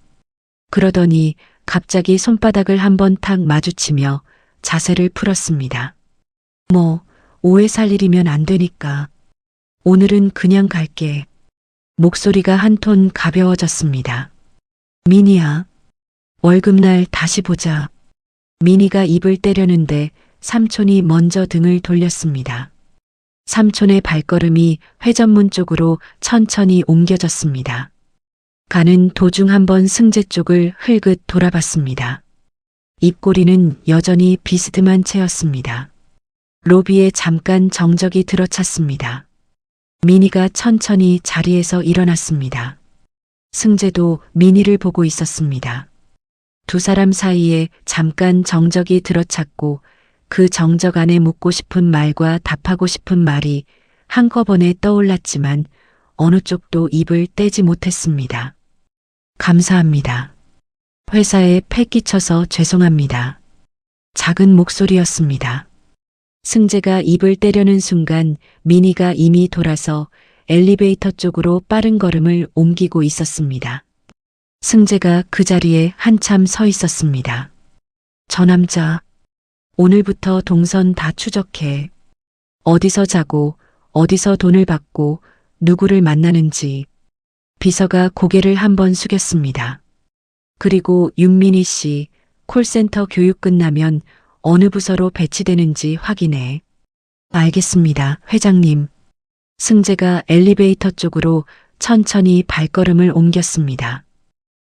그러더니 갑자기 손바닥을 한번 탁 마주치며 자세를 풀었습니다. 뭐, 오해 살 일이면 안 되니까. 오늘은 그냥 갈게. 목소리가 한 톤 가벼워졌습니다. 민희야, 월급날 다시 보자. 민희가 입을 때려는데 삼촌이 먼저 등을 돌렸습니다. 삼촌의 발걸음이 회전문 쪽으로 천천히 옮겨졌습니다. 가는 도중 한번 승재 쪽을 흘긋 돌아봤습니다. 입꼬리는 여전히 비스듬한 채였습니다. 로비에 잠깐 정적이 들어찼습니다. 민희가 천천히 자리에서 일어났습니다. 승재도 민희를 보고 있었습니다. 두 사람 사이에 잠깐 정적이 들어찼고 그 정적 안에 묻고 싶은 말과 답하고 싶은 말이 한꺼번에 떠올랐지만 어느 쪽도 입을 떼지 못했습니다. 감사합니다. 회사에 패 끼쳐서 죄송합니다. 작은 목소리였습니다. 승재가 입을 떼려는 순간 민희가 이미 돌아서 엘리베이터 쪽으로 빠른 걸음을 옮기고 있었습니다. 승재가 그 자리에 한참 서 있었습니다. 저 남자, 오늘부터 동선 다 추적해. 어디서 자고, 어디서 돈을 받고, 누구를 만나는지. 비서가 고개를 한번 숙였습니다. 그리고 윤민희 씨, 콜센터 교육 끝나면 어느 부서로 배치되는지 확인해. 알겠습니다, 회장님. 승재가 엘리베이터 쪽으로 천천히 발걸음을 옮겼습니다.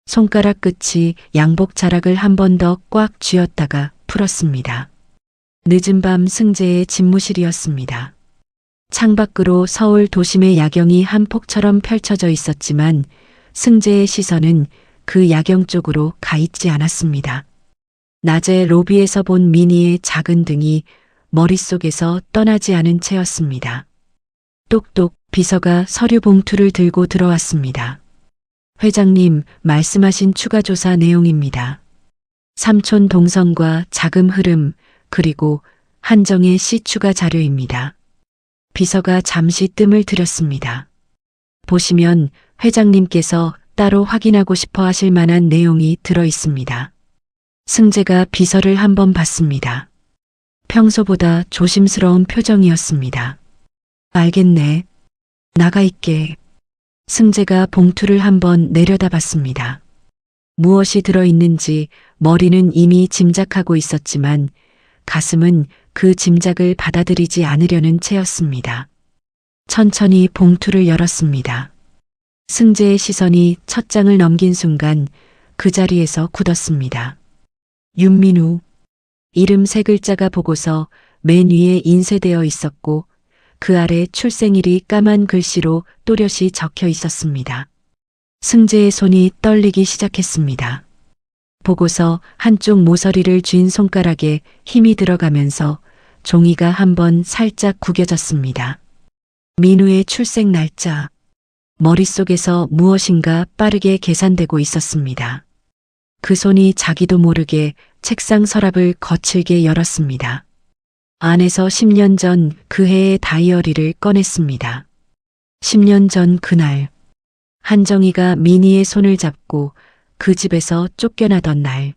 손가락 끝이 양복 자락을 한 번 더 꽉 쥐었다가 풀었습니다. 늦은 밤 승재의 집무실이었습니다. 창밖으로 서울 도심의 야경이 한 폭처럼 펼쳐져 있었지만 승재의 시선은 그 야경 쪽으로 가 있지 않았습니다. 낮에 로비에서 본 민희의 작은 등이 머릿속에서 떠나지 않은 채였습니다. 똑똑 비서가 서류 봉투를 들고 들어왔습니다. 회장님 말씀하신 추가 조사 내용입니다. 삼촌 동선과 자금 흐름 그리고 한정의 시 추가 자료입니다. 비서가 잠시 뜸을 들였습니다. 보시면 회장님께서 따로 확인하고 싶어 하실 만한 내용이 들어 있습니다. 승재가 비서를 한번 봤습니다. 평소보다 조심스러운 표정이었습니다. 알겠네. 나가 있게. 승재가 봉투를 한번 내려다봤습니다. 무엇이 들어있는지 머리는 이미 짐작하고 있었지만 가슴은 그 짐작을 받아들이지 않으려는 채였습니다. 천천히 봉투를 열었습니다. 승재의 시선이 첫 장을 넘긴 순간 그 자리에서 굳었습니다. 윤민우. 이름 세 글자가 보고서 맨 위에 인쇄되어 있었고 그 아래 출생일이 까만 글씨로 또렷이 적혀 있었습니다. 승재의 손이 떨리기 시작했습니다. 보고서 한쪽 모서리를 쥔 손가락에 힘이 들어가면서 종이가 한번 살짝 구겨졌습니다. 민우의 출생 날짜. 머릿속에서 무엇인가 빠르게 계산되고 있었습니다. 그 손이 자기도 모르게 책상 서랍을 거칠게 열었습니다. 안에서 10년 전 그 해의 다이어리를 꺼냈습니다. 10년 전 그날, 한정희가 민희의 손을 잡고 그 집에서 쫓겨나던 날,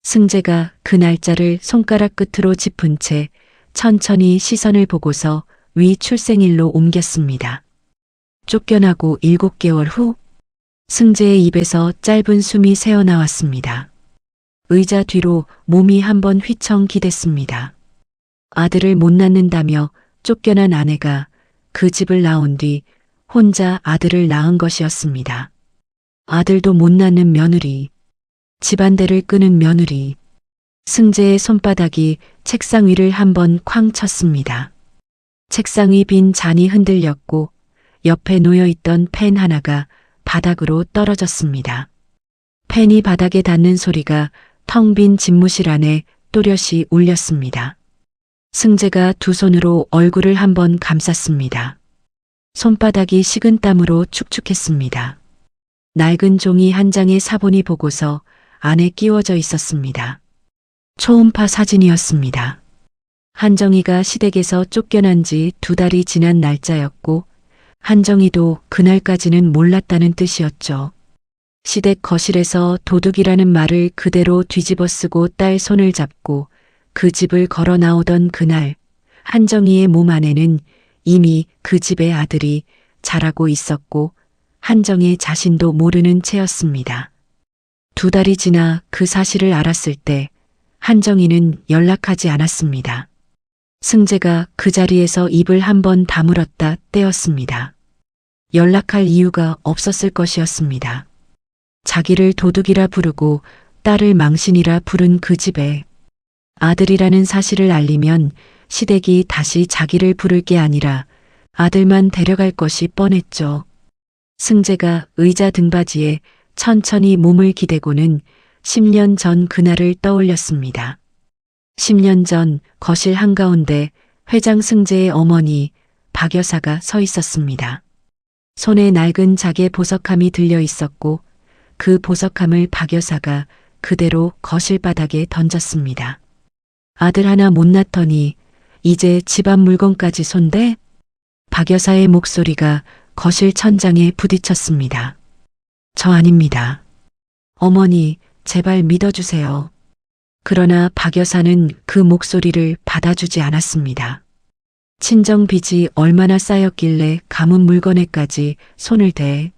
승재가 그 날짜를 손가락 끝으로 짚은 채 천천히 시선을 보고서 위 출생일로 옮겼습니다. 쫓겨나고 7개월 후, 승재의 입에서 짧은 숨이 새어나왔습니다. 의자 뒤로 몸이 한번 휘청 기댔습니다. 아들을 못 낳는다며 쫓겨난 아내가 그 집을 나온 뒤 혼자 아들을 낳은 것이었습니다. 아들도 못 낳는 며느리. 집안대를 끄는 며느리. 승재의 손바닥이 책상 위를 한번 쾅 쳤습니다. 책상 위 빈 잔이 흔들렸고 옆에 놓여있던 펜 하나가 바닥으로 떨어졌습니다. 펜이 바닥에 닿는 소리가 텅 빈 집무실 안에 또렷이 울렸습니다. 승재가 두 손으로 얼굴을 한번 감쌌습니다. 손바닥이 식은땀으로 축축했습니다. 낡은 종이 한 장의 사본이 보고서 안에 끼워져 있었습니다. 초음파 사진이었습니다. 한정희가 시댁에서 쫓겨난 지 2달이 지난 날짜였고 한정희도 그날까지는 몰랐다는 뜻이었죠. 시댁 거실에서 도둑이라는 말을 그대로 뒤집어 쓰고 딸 손을 잡고 그 집을 걸어 나오던 그날 한정희의 몸 안에는 이미 그 집의 아들이 자라고 있었고 한정희 자신도 모르는 채였습니다. 2달이 지나 그 사실을 알았을 때 한정희는 연락하지 않았습니다. 승재가 그 자리에서 입을 한번 다물었다 떼었습니다. 연락할 이유가 없었을 것이었습니다. 자기를 도둑이라 부르고 딸을 망신이라 부른 그 집에 아들이라는 사실을 알리면 시댁이 다시 자기를 부를 게 아니라 아들만 데려갈 것이 뻔했죠. 승재가 의자 등받이에 천천히 몸을 기대고는 10년 전 그날을 떠올렸습니다. 10년 전 거실 한가운데 회장 승재의 어머니 박 여사가 서 있었습니다. 손에 낡은 자개 보석함이 들려 있었고 그 보석함을 박 여사가 그대로 거실 바닥에 던졌습니다. 아들 하나 못 낳더니 이제 집안 물건까지 손대? 박 여사의 목소리가 거실 천장에 부딪혔습니다. 저 아닙니다. 어머니, 제발 믿어주세요. 그러나 박 여사는 그 목소리를 받아주지 않았습니다. 친정 빚이 얼마나 쌓였길래 가문 물건에까지 손을 대.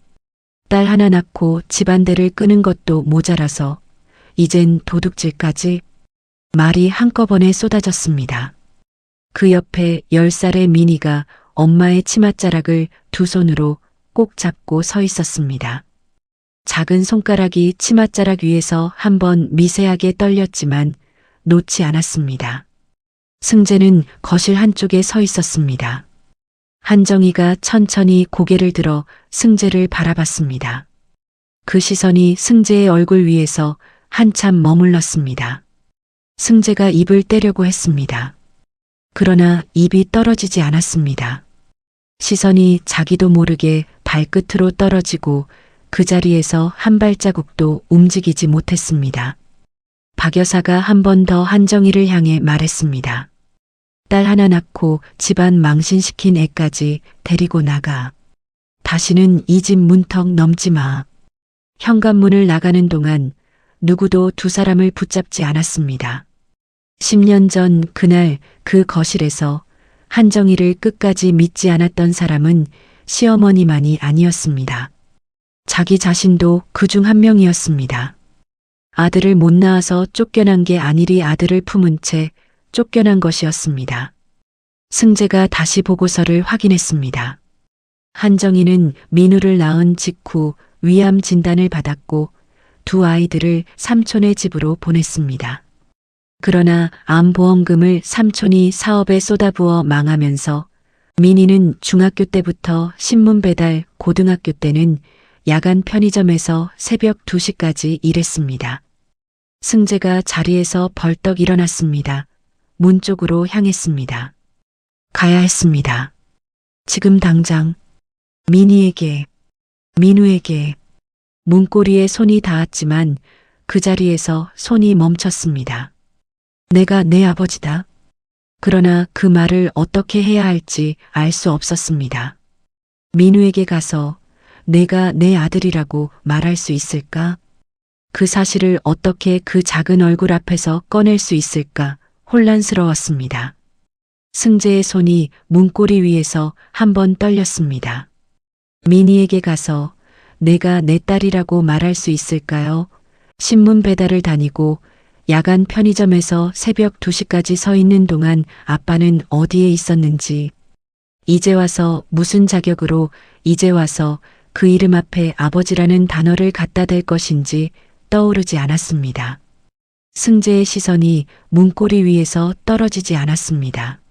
딸 하나 낳고 집안대를 끄는 것도 모자라서 이젠 도둑질까지. 말이 한꺼번에 쏟아졌습니다. 그 옆에 10살의 미니가 엄마의 치맛자락을 두 손으로 꼭 잡고 서 있었습니다. 작은 손가락이 치맛자락 위에서 한번 미세하게 떨렸지만 놓지 않았습니다. 승재는 거실 한쪽에 서 있었습니다. 한정희가 천천히 고개를 들어 승재를 바라봤습니다. 그 시선이 승재의 얼굴 위에서 한참 머물렀습니다. 승재가 입을 떼려고 했습니다. 그러나 입이 떨어지지 않았습니다. 시선이 자기도 모르게 발끝으로 떨어지고 그 자리에서 한 발자국도 움직이지 못했습니다. 박 여사가 한 번 더 한정희를 향해 말했습니다. 딸 하나 낳고 집안 망신시킨 애까지 데리고 나가. 다시는 이 집 문턱 넘지 마. 현관문을 나가는 동안 누구도 두 사람을 붙잡지 않았습니다. 10년 전 그날 그 거실에서 한정희를 끝까지 믿지 않았던 사람은 시어머니만이 아니었습니다. 자기 자신도 그중 한 명이었습니다. 아들을 못 낳아서 쫓겨난 게 아니리 아들을 품은 채 쫓겨난 것이었습니다. 승재가 다시 보고서를 확인했습니다. 한정희는 민우를 낳은 직후 위암 진단을 받았고 두 아이들을 삼촌의 집으로 보냈습니다. 그러나 암보험금을 삼촌이 사업에 쏟아부어 망하면서 민희는 중학교 때부터 신문 배달, 고등학교 때는 야간 편의점에서 새벽 2시까지 일했습니다. 승재가 자리에서 벌떡 일어났습니다. 문 쪽으로 향했습니다. 가야 했습니다. 지금 당장 민희에게, 민우에게. 문고리에 손이 닿았지만 그 자리에서 손이 멈췄습니다. 내가 내 아버지다. 그러나 그 말을 어떻게 해야 할지 알 수 없었습니다. 민우에게 가서 내가 내 아들이라고 말할 수 있을까? 그 사실을 어떻게 그 작은 얼굴 앞에서 꺼낼 수 있을까? 혼란스러웠습니다. 승재의 손이 문고리 위에서 한번 떨렸습니다. 민희에게 가서 내가 내 딸이라고 말할 수 있을까요? 신문 배달을 다니고 야간 편의점에서 새벽 2시까지 서 있는 동안 아빠는 어디에 있었는지, 이제 와서 무슨 자격으로 이제 와서 그 이름 앞에 아버지라는 단어를 갖다 댈 것인지 떠오르지 않았습니다. 승재의 시선이 문고리 위에서 떨어지지 않았습니다.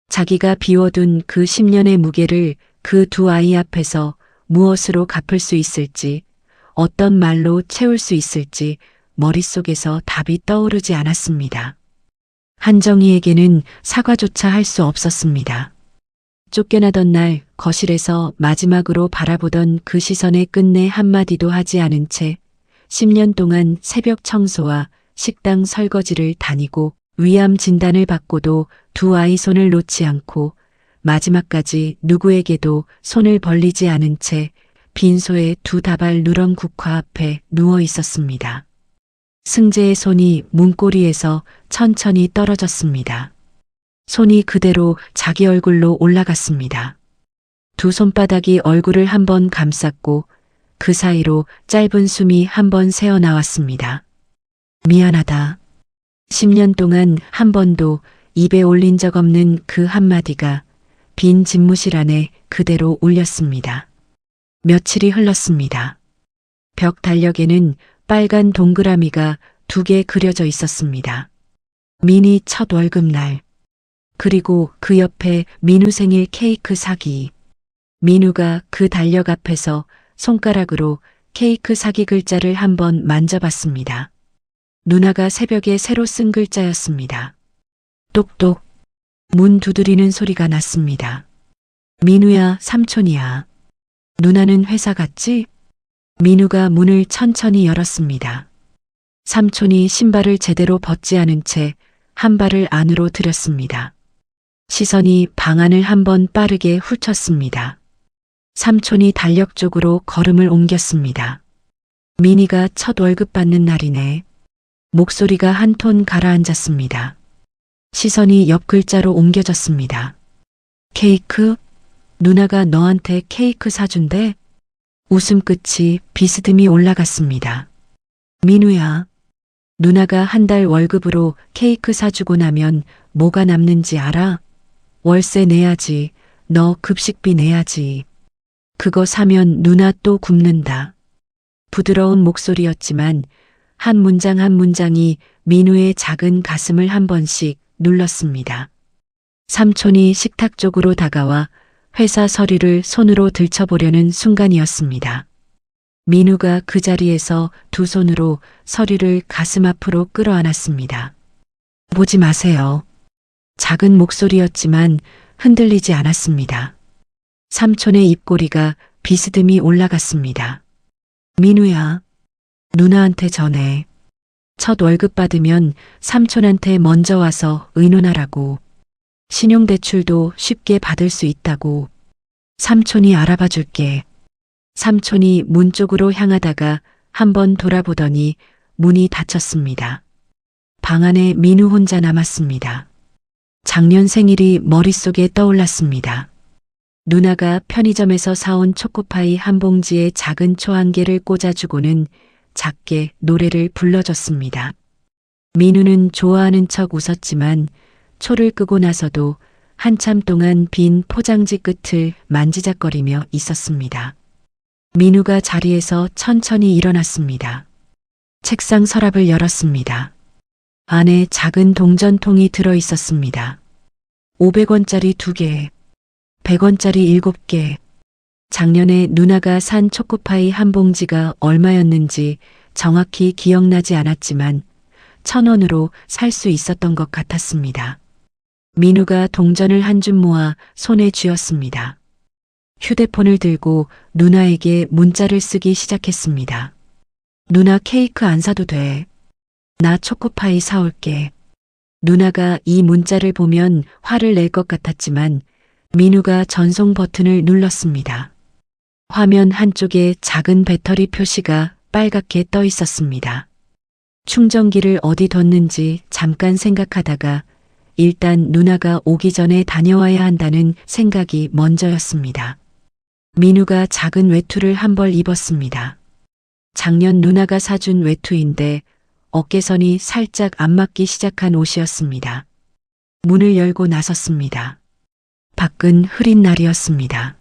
자기가 비워둔 그 10년의 무게를 그 두 아이 앞에서 무엇으로 갚을 수 있을지, 어떤 말로 채울 수 있을지 머릿속에서 답이 떠오르지 않았습니다. 한정희에게는 사과조차 할 수 없었습니다. 쫓겨나던 날 거실에서 마지막으로 바라보던 그 시선에 끝내 한마디도 하지 않은 채 10년 동안 새벽 청소와 식당 설거지를 다니고 위암 진단을 받고도 두 아이 손을 놓지 않고 마지막까지 누구에게도 손을 벌리지 않은 채 빈소의 두 다발 누런 국화 앞에 누워 있었습니다. 승재의 손이 문고리에서 천천히 떨어졌습니다. 손이 그대로 자기 얼굴로 올라갔습니다. 두 손바닥이 얼굴을 한번 감쌌고 그 사이로 짧은 숨이 한번 새어나왔습니다. 미안하다. 10년 동안 한 번도 입에 올린 적 없는 그 한마디가 빈 집무실 안에 그대로 울렸습니다. 며칠이 흘렀습니다. 벽 달력에는 빨간 동그라미가 2개 그려져 있었습니다. 민희 첫 월급날. 그리고 그 옆에 민우 생일 케이크 사기. 민우가 그 달력 앞에서 손가락으로 케이크 사기 글자를 한번 만져봤습니다. 누나가 새벽에 새로 쓴 글자였습니다. 똑똑. 문 두드리는 소리가 났습니다. 민우야, 삼촌이야. 누나는 회사 갔지? 민우가 문을 천천히 열었습니다. 삼촌이 신발을 제대로 벗지 않은 채 한 발을 안으로 들였습니다. 시선이 방 안을 한번 빠르게 훑었습니다. 삼촌이 달력 쪽으로 걸음을 옮겼습니다. 민희가 첫 월급 받는 날이네. 목소리가 한 톤 가라앉았습니다. 시선이 옆 글자로 옮겨졌습니다. 케이크? 누나가 너한테 케이크 사준대? 웃음끝이 비스듬히 올라갔습니다. 민우야, 누나가 한 달 월급으로 케이크 사주고 나면 뭐가 남는지 알아? 월세 내야지, 너 급식비 내야지. 그거 사면 누나 또 굶는다. 부드러운 목소리였지만 한 문장 한 문장이 민우의 작은 가슴을 한 번씩 눌렀습니다. 삼촌이 식탁 쪽으로 다가와 회사 서류를 손으로 들춰보려는 순간이었습니다. 민우가 그 자리에서 두 손으로 서류를 가슴 앞으로 끌어안았습니다. 보지 마세요. 작은 목소리였지만 흔들리지 않았습니다. 삼촌의 입꼬리가 비스듬히 올라갔습니다. 민우야, 누나한테 전해. 첫 월급 받으면 삼촌한테 먼저 와서 의논하라고. 신용대출도 쉽게 받을 수 있다고. 삼촌이 알아봐 줄게. 삼촌이 문 쪽으로 향하다가 한번 돌아보더니 문이 닫혔습니다. 방 안에 민우 혼자 남았습니다. 작년 생일이 머릿속에 떠올랐습니다. 누나가 편의점에서 사온 초코파이 한 봉지에 작은 초 한 개를 꽂아주고는 작게 노래를 불러줬습니다. 민우는 좋아하는 척 웃었지만 초를 끄고 나서도 한참 동안 빈 포장지 끝을 만지작거리며 있었습니다. 민우가 자리에서 천천히 일어났습니다. 책상 서랍을 열었습니다. 안에 작은 동전통이 들어 있었습니다. 500원짜리 2개, 100원짜리 7개. 작년에 누나가 산 초코파이 한 봉지가 얼마였는지 정확히 기억나지 않았지만 1,000원으로 살 수 있었던 것 같았습니다. 민우가 동전을 한 줌 모아 손에 쥐었습니다. 휴대폰을 들고 누나에게 문자를 쓰기 시작했습니다. 누나 케이크 안 사도 돼. 나 초코파이 사올게. 누나가 이 문자를 보면 화를 낼 것 같았지만 민우가 전송 버튼을 눌렀습니다. 화면 한쪽에 작은 배터리 표시가 빨갛게 떠 있었습니다. 충전기를 어디 뒀는지 잠깐 생각하다가 일단 누나가 오기 전에 다녀와야 한다는 생각이 먼저였습니다. 민우가 작은 외투를 한 벌 입었습니다. 작년 누나가 사준 외투인데 어깨선이 살짝 안 맞기 시작한 옷이었습니다. 문을 열고 나섰습니다. 밖은 흐린 날이었습니다.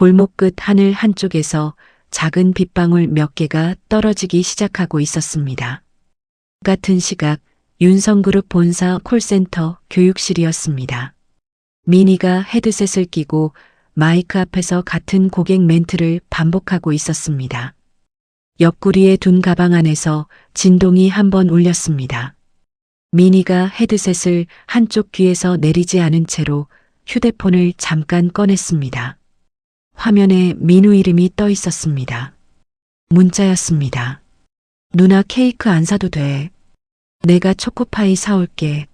골목 끝 하늘 한쪽에서 작은 빗방울 몇 개가 떨어지기 시작하고 있었습니다. 같은 시각 윤성그룹 본사 콜센터 교육실이었습니다. 미니가 헤드셋을 끼고 마이크 앞에서 같은 고객 멘트를 반복하고 있었습니다. 옆구리에 둔 가방 안에서 진동이 한번 울렸습니다. 미니가 헤드셋을 한쪽 귀에서 내리지 않은 채로 휴대폰을 잠깐 꺼냈습니다. 화면에 민우 이름이 떠 있었습니다. 문자였습니다. 누나 케이크 안 사도 돼. 내가 초코파이 사올게.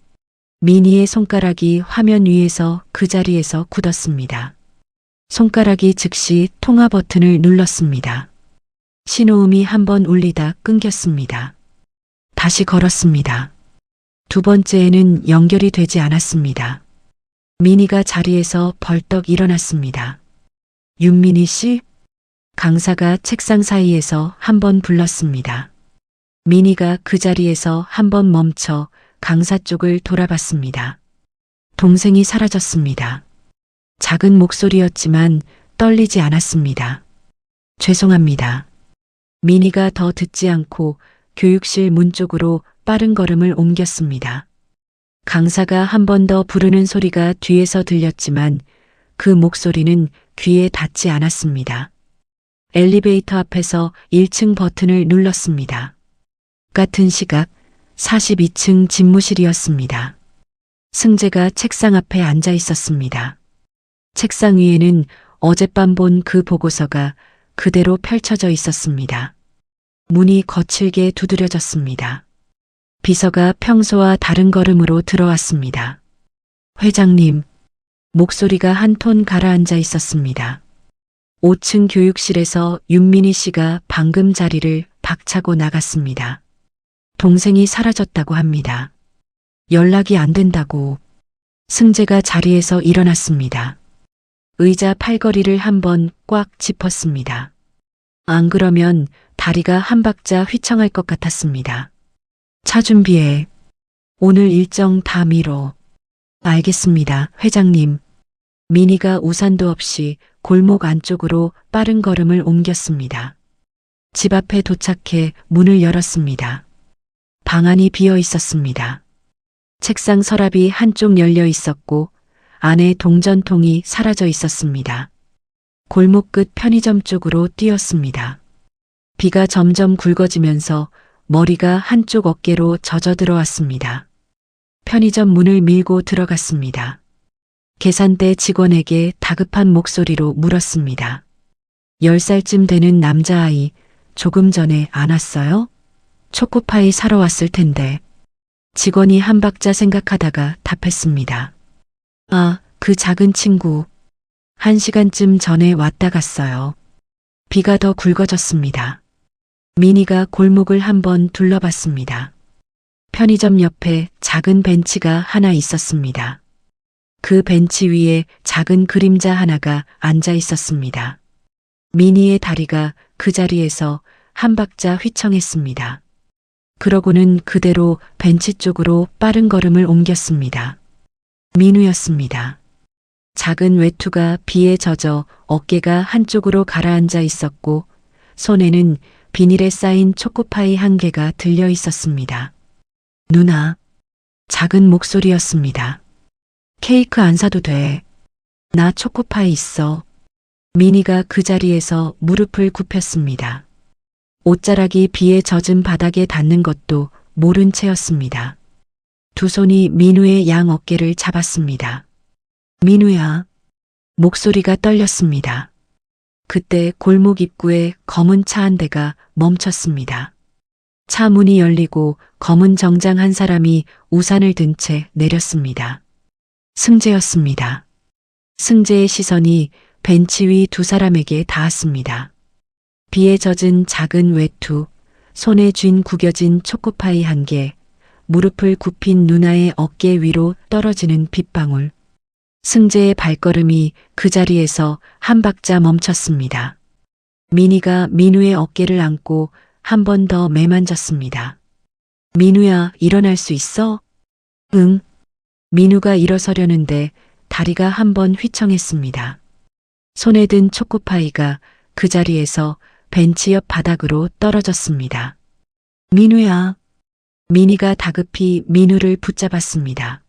미니의 손가락이 화면 위에서 그 자리에서 굳었습니다. 손가락이 즉시 통화 버튼을 눌렀습니다. 신호음이 한번 울리다 끊겼습니다. 다시 걸었습니다. 두 번째에는 연결이 되지 않았습니다. 미니가 자리에서 벌떡 일어났습니다. 윤민희 씨? 강사가 책상 사이에서 한번 불렀습니다. 미니가 그 자리에서 한번 멈춰 강사 쪽을 돌아봤습니다. 동생이 사라졌습니다. 작은 목소리였지만 떨리지 않았습니다. 죄송합니다. 미니가 더 듣지 않고 교육실 문 쪽으로 빠른 걸음을 옮겼습니다. 강사가 한 번 더 부르는 소리가 뒤에서 들렸지만 그 목소리는 귀에 닿지 않았습니다. 엘리베이터 앞에서 1층 버튼을 눌렀습니다. 같은 시각 42층 집무실이었습니다. 승재가 책상 앞에 앉아 있었습니다. 책상 위에는 어젯밤 본 그 보고서가 그대로 펼쳐져 있었습니다. 문이 거칠게 두드려졌습니다. 비서가 평소와 다른 걸음으로 들어왔습니다. 회장님, 목소리가 한 톤 가라앉아 있었습니다. 5층 교육실에서 윤민희 씨가 방금 자리를 박차고 나갔습니다. 동생이 사라졌다고 합니다. 연락이 안 된다고. 승재가 자리에서 일어났습니다. 의자 팔걸이를 한번 꽉 짚었습니다. 안 그러면 다리가 한 박자 휘청할 것 같았습니다. 차 준비해. 오늘 일정 다 미뤄. 알겠습니다, 회장님. 미니가 우산도 없이 골목 안쪽으로 빠른 걸음을 옮겼습니다. 집 앞에 도착해 문을 열었습니다. 방 안이 비어 있었습니다. 책상 서랍이 한쪽 열려 있었고 안에 동전통이 사라져 있었습니다. 골목 끝 편의점 쪽으로 뛰었습니다. 비가 점점 굵어지면서 머리가 한쪽 어깨로 젖어 들어왔습니다. 편의점 문을 밀고 들어갔습니다. 계산대 직원에게 다급한 목소리로 물었습니다. 10살쯤 되는 남자아이, 조금 전에 안 왔어요? 초코파이 사러 왔을 텐데. 직원이 한 박자 생각하다가 답했습니다. 아, 그 작은 친구. 1시간쯤 전에 왔다 갔어요. 비가 더 굵어졌습니다. 미니가 골목을 한번 둘러봤습니다. 편의점 옆에 작은 벤치가 하나 있었습니다. 그 벤치 위에 작은 그림자 하나가 앉아 있었습니다. 미니의 다리가 그 자리에서 한 박자 휘청했습니다. 그러고는 그대로 벤치 쪽으로 빠른 걸음을 옮겼습니다. 민우였습니다. 작은 외투가 비에 젖어 어깨가 한쪽으로 가라앉아 있었고 손에는 비닐에 쌓인 초코파이 한 개가 들려 있었습니다. 누나. 작은 목소리였습니다. 케이크 안 사도 돼. 나 초코파이 있어. 미니가 그 자리에서 무릎을 굽혔습니다. 옷자락이 비에 젖은 바닥에 닿는 것도 모른 채였습니다. 두 손이 민우의 양 어깨를 잡았습니다. 민우야. 목소리가 떨렸습니다. 그때 골목 입구에 검은 차 한 대가 멈췄습니다. 차 문이 열리고 검은 정장 한 사람이 우산을 든 채 내렸습니다. 승재였습니다. 승재의 시선이 벤치 위 두 사람에게 닿았습니다. 비에 젖은 작은 외투, 손에 쥔 구겨진 초코파이 한 개, 무릎을 굽힌 누나의 어깨 위로 떨어지는 빗방울. 승재의 발걸음이 그 자리에서 한 박자 멈췄습니다. 미니가 민우의 어깨를 안고 한 번 더 매만졌습니다. 민우야, 일어날 수 있어? 응. 민우가 일어서려는데 다리가 한 번 휘청했습니다. 손에 든 초코파이가 그 자리에서 벤치 옆 바닥으로 떨어졌습니다. 민우야. 민희가 다급히 민우를 붙잡았습니다.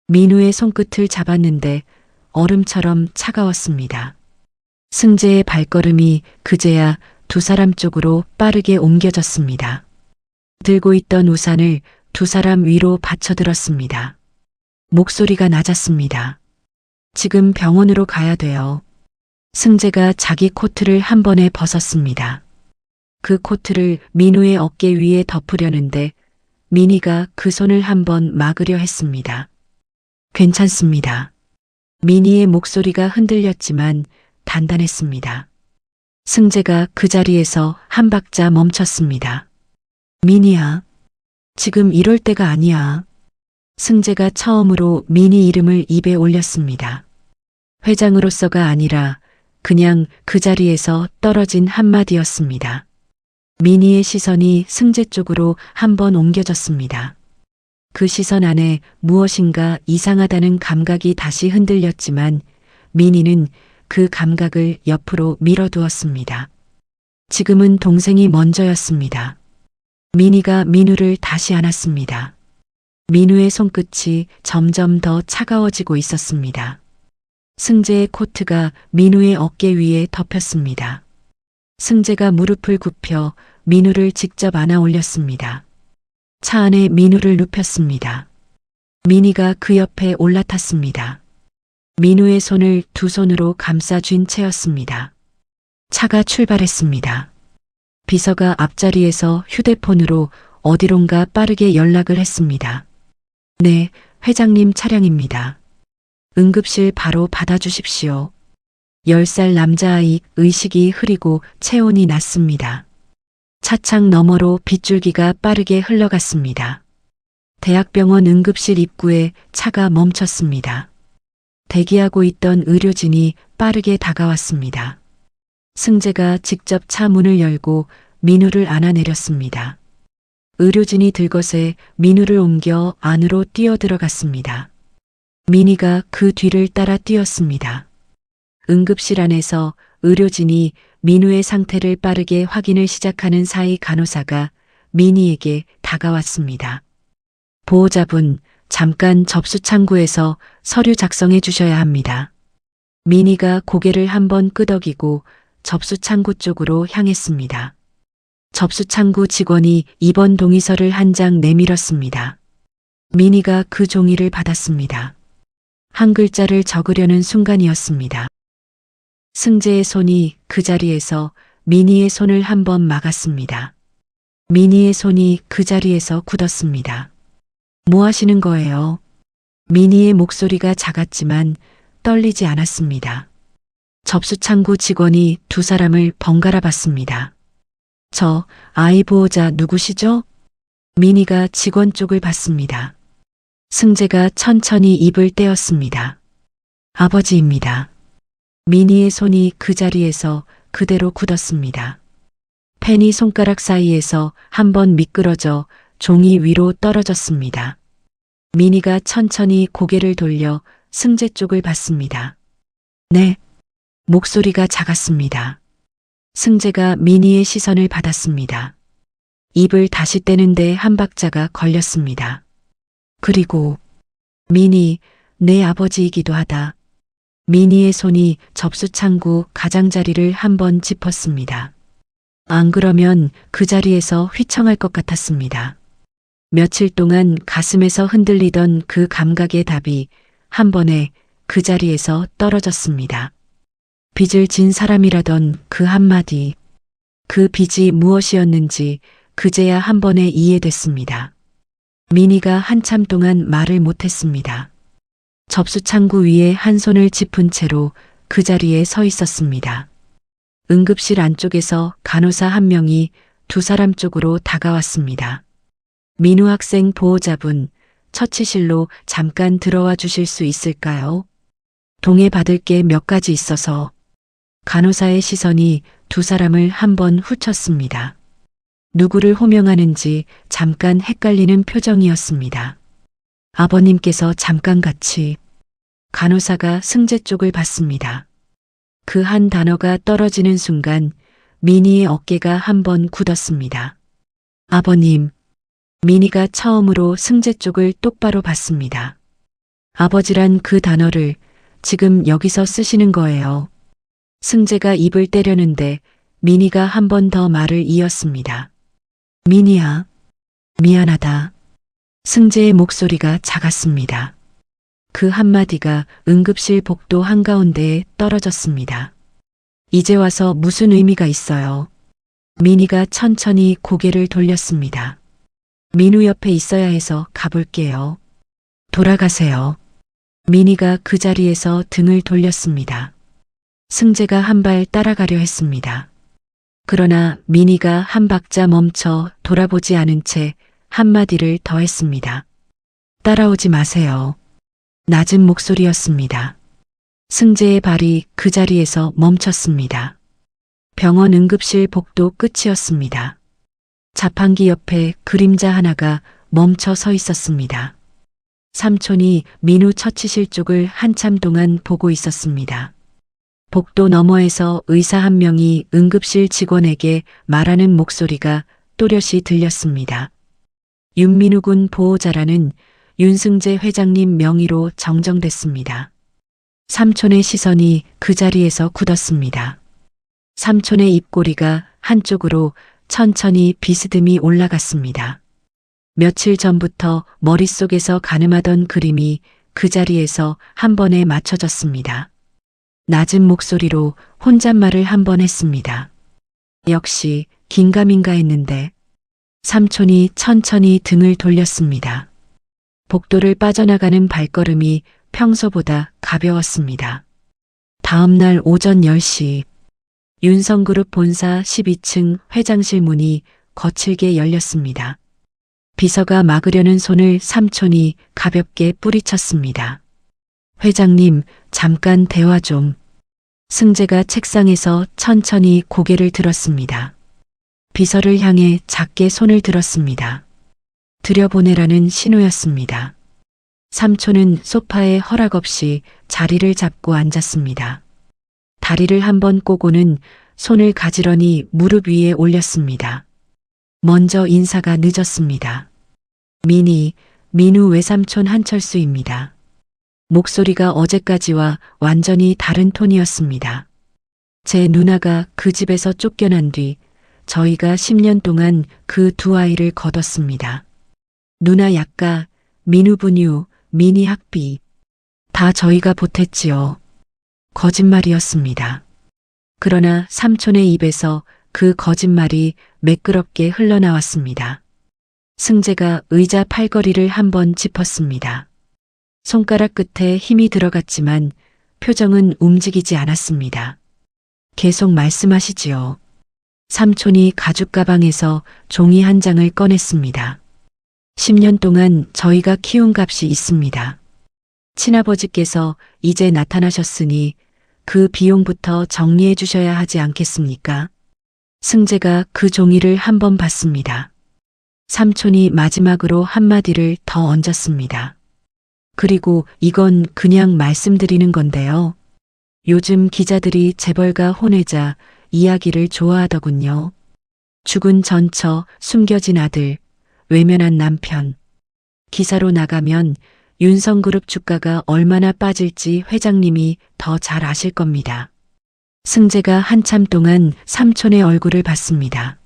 민우의 손끝을 잡았는데 얼음처럼 차가웠습니다. 승재의 발걸음이 그제야 두 사람 쪽으로 빠르게 옮겨졌습니다. 들고 있던 우산을 두 사람 위로 받쳐들었습니다. 목소리가 낮았습니다. 지금 병원으로 가야 돼요. 승재가 자기 코트를 한 번에 벗었습니다. 그 코트를 민우의 어깨 위에 덮으려는데 민희가 그 손을 한 번 막으려 했습니다. 괜찮습니다. 민희의 목소리가 흔들렸지만 단단했습니다. 승재가 그 자리에서 한 박자 멈췄습니다. 민희야, 지금 이럴 때가 아니야. 승재가 처음으로 민희 이름을 입에 올렸습니다. 회장으로서가 아니라 그냥 그 자리에서 떨어진 한마디였습니다. 민희의 시선이 승재 쪽으로 한 번 옮겨졌습니다. 그 시선 안에 무엇인가 이상하다는 감각이 다시 흔들렸지만 민희는 그 감각을 옆으로 밀어두었습니다. 지금은 동생이 먼저였습니다. 민희가 민우를 다시 안았습니다. 민우의 손끝이 점점 더 차가워지고 있었습니다. 승재의 코트가 민우의 어깨 위에 덮였습니다. 승재가 무릎을 굽혀 민우를 직접 안아 올렸습니다. 차 안에 민우를 눕혔습니다. 민희가 그 옆에 올라탔습니다. 민우의 손을 두 손으로 감싸 쥔 채였습니다. 차가 출발했습니다. 비서가 앞자리에서 휴대폰으로 어디론가 빠르게 연락을 했습니다. 네, 회장님 차량입니다. 응급실 바로 받아주십시오. 10살 남자아이 의식이 흐리고 체온이 낮습니다. 차창 너머로 빗줄기가 빠르게 흘러갔습니다. 대학병원 응급실 입구에 차가 멈췄습니다. 대기하고 있던 의료진이 빠르게 다가왔습니다. 승재가 직접 차 문을 열고 민우를 안아내렸습니다. 의료진이 들것에 민우를 옮겨 안으로 뛰어들어갔습니다. 민희가 그 뒤를 따라 뛰었습니다. 응급실 안에서 의료진이 민우의 상태를 빠르게 확인을 시작하는 사이 간호사가 민희에게 다가왔습니다. 보호자분, 잠깐 접수 창구에서 서류 작성해 주셔야 합니다. 민희가 고개를 한번 끄덕이고 접수 창구 쪽으로 향했습니다. 접수 창구 직원이 입원 동의서를 한 장 내밀었습니다. 민희가 그 종이를 받았습니다. 한 글자를 적으려는 순간이었습니다. 승재의 손이 그 자리에서 민희의 손을 한 번 막았습니다. 민희의 손이 그 자리에서 굳었습니다. 뭐 하시는 거예요? 민희의 목소리가 작았지만 떨리지 않았습니다. 접수창구 직원이 두 사람을 번갈아 봤습니다. 저 아이 보호자 누구시죠? 민희가 직원 쪽을 봤습니다. 승재가 천천히 입을 떼었습니다. 아버지입니다. 민희의 손이 그 자리에서 그대로 굳었습니다. 펜이 손가락 사이에서 한 번 미끄러져 종이 위로 떨어졌습니다. 민희가 천천히 고개를 돌려 승재 쪽을 봤습니다. 네. 목소리가 작았습니다. 승재가 민희의 시선을 받았습니다. 입을 다시 떼는데 한 박자가 걸렸습니다. 그리고 민희, 내 아버지이기도 하다. 민희의 손이 접수창구 가장자리를 한 번 짚었습니다. 안 그러면 그 자리에서 휘청할 것 같았습니다. 며칠 동안 가슴에서 흔들리던 그 감각의 답이 한 번에 그 자리에서 떨어졌습니다. 빚을 진 사람이라던 그 한마디, 그 빚이 무엇이었는지 그제야 한 번에 이해됐습니다. 민희가 한참 동안 말을 못했습니다. 접수창구 위에 한 손을 짚은 채로 그 자리에 서 있었습니다. 응급실 안쪽에서 간호사 한 명이 두 사람 쪽으로 다가왔습니다. 민우 학생 보호자분, 처치실로 잠깐 들어와 주실 수 있을까요? 동해 받을 게 몇 가지 있어서. 간호사의 시선이 두 사람을 한 번 훑었습니다. 누구를 호명하는지 잠깐 헷갈리는 표정이었습니다. 아버님께서 잠깐 같이. 간호사가 승재 쪽을 봤습니다. 그 한 단어가 떨어지는 순간 미니의 어깨가 한번 굳었습니다. 아버님, 미니가 처음으로 승재 쪽을 똑바로 봤습니다. 아버지란 그 단어를 지금 여기서 쓰시는 거예요. 승재가 입을 때려는데 미니가 한 번 더 말을 이었습니다. 미니야, 미안하다. 승재의 목소리가 작았습니다. 그 한마디가 응급실 복도 한가운데에 떨어졌습니다. 이제 와서 무슨 의미가 있어요? 미니가 천천히 고개를 돌렸습니다. 민우 옆에 있어야 해서 가볼게요. 돌아가세요. 미니가 그 자리에서 등을 돌렸습니다. 승재가 한 발 따라가려 했습니다. 그러나 미니가 한 박자 멈춰 돌아보지 않은 채 한마디를 더 했습니다. 따라오지 마세요. 낮은 목소리였습니다. 승재의 발이 그 자리에서 멈췄습니다. 병원 응급실 복도 끝이었습니다. 자판기 옆에 그림자 하나가 멈춰 서 있었습니다. 삼촌이 민우 처치실 쪽을 한참 동안 보고 있었습니다. 복도 너머에서 의사 한 명이 응급실 직원에게 말하는 목소리가 또렷이 들렸습니다. 윤민우 군 보호자라는 윤승재 회장님 명의로 정정됐습니다. 삼촌의 시선이 그 자리에서 굳었습니다. 삼촌의 입꼬리가 한쪽으로 천천히 비스듬히 올라갔습니다. 며칠 전부터 머릿속에서 가늠하던 그림이 그 자리에서 한 번에 맞춰졌습니다. 낮은 목소리로 혼잣말을 한 번 했습니다. 역시 긴가민가 했는데. 삼촌이 천천히 등을 돌렸습니다. 복도를 빠져나가는 발걸음이 평소보다 가벼웠습니다. 다음 날 오전 10시 윤성그룹 본사 12층 회장실 문이 거칠게 열렸습니다. 비서가 막으려는 손을 삼촌이 가볍게 뿌리쳤습니다. 회장님, 잠깐 대화 좀. 승재가 책상에서 천천히 고개를 들었습니다. 비서를 향해 작게 손을 들었습니다. 들여보내라는 신호였습니다. 삼촌은 소파에 허락 없이 자리를 잡고 앉았습니다. 다리를 한번 꼬고는 손을 가지런히 무릎 위에 올렸습니다. 먼저 인사가 늦었습니다. 민우 외삼촌 한철수입니다. 목소리가 어제까지와 완전히 다른 톤이었습니다. 제 누나가 그 집에서 쫓겨난 뒤 저희가 10년 동안 그 두 아이를 거뒀습니다. 누나 약가, 민우 분유, 미니 학비 다 저희가 보탰지요. 거짓말이었습니다. 그러나 삼촌의 입에서 그 거짓말이 매끄럽게 흘러나왔습니다. 승재가 의자 팔걸이를 한번 짚었습니다. 손가락 끝에 힘이 들어갔지만 표정은 움직이지 않았습니다. 계속 말씀하시지요. 삼촌이 가죽 가방에서 종이 한 장을 꺼냈습니다. 10년 동안 저희가 키운 값이 있습니다. 친아버지께서 이제 나타나셨으니 그 비용부터 정리해 주셔야 하지 않겠습니까? 승재가 그 종이를 한번 봤습니다. 삼촌이 마지막으로 한마디를 더 얹었습니다. 그리고 이건 그냥 말씀드리는 건데요. 요즘 기자들이 재벌가 혼외자 이야기를 좋아하더군요. 죽은 전처, 숨겨진 아들, 외면한 남편. 기사로 나가면 윤성그룹 주가가 얼마나 빠질지 회장님이 더 잘 아실 겁니다. 승재가 한참 동안 삼촌의 얼굴을 봤습니다.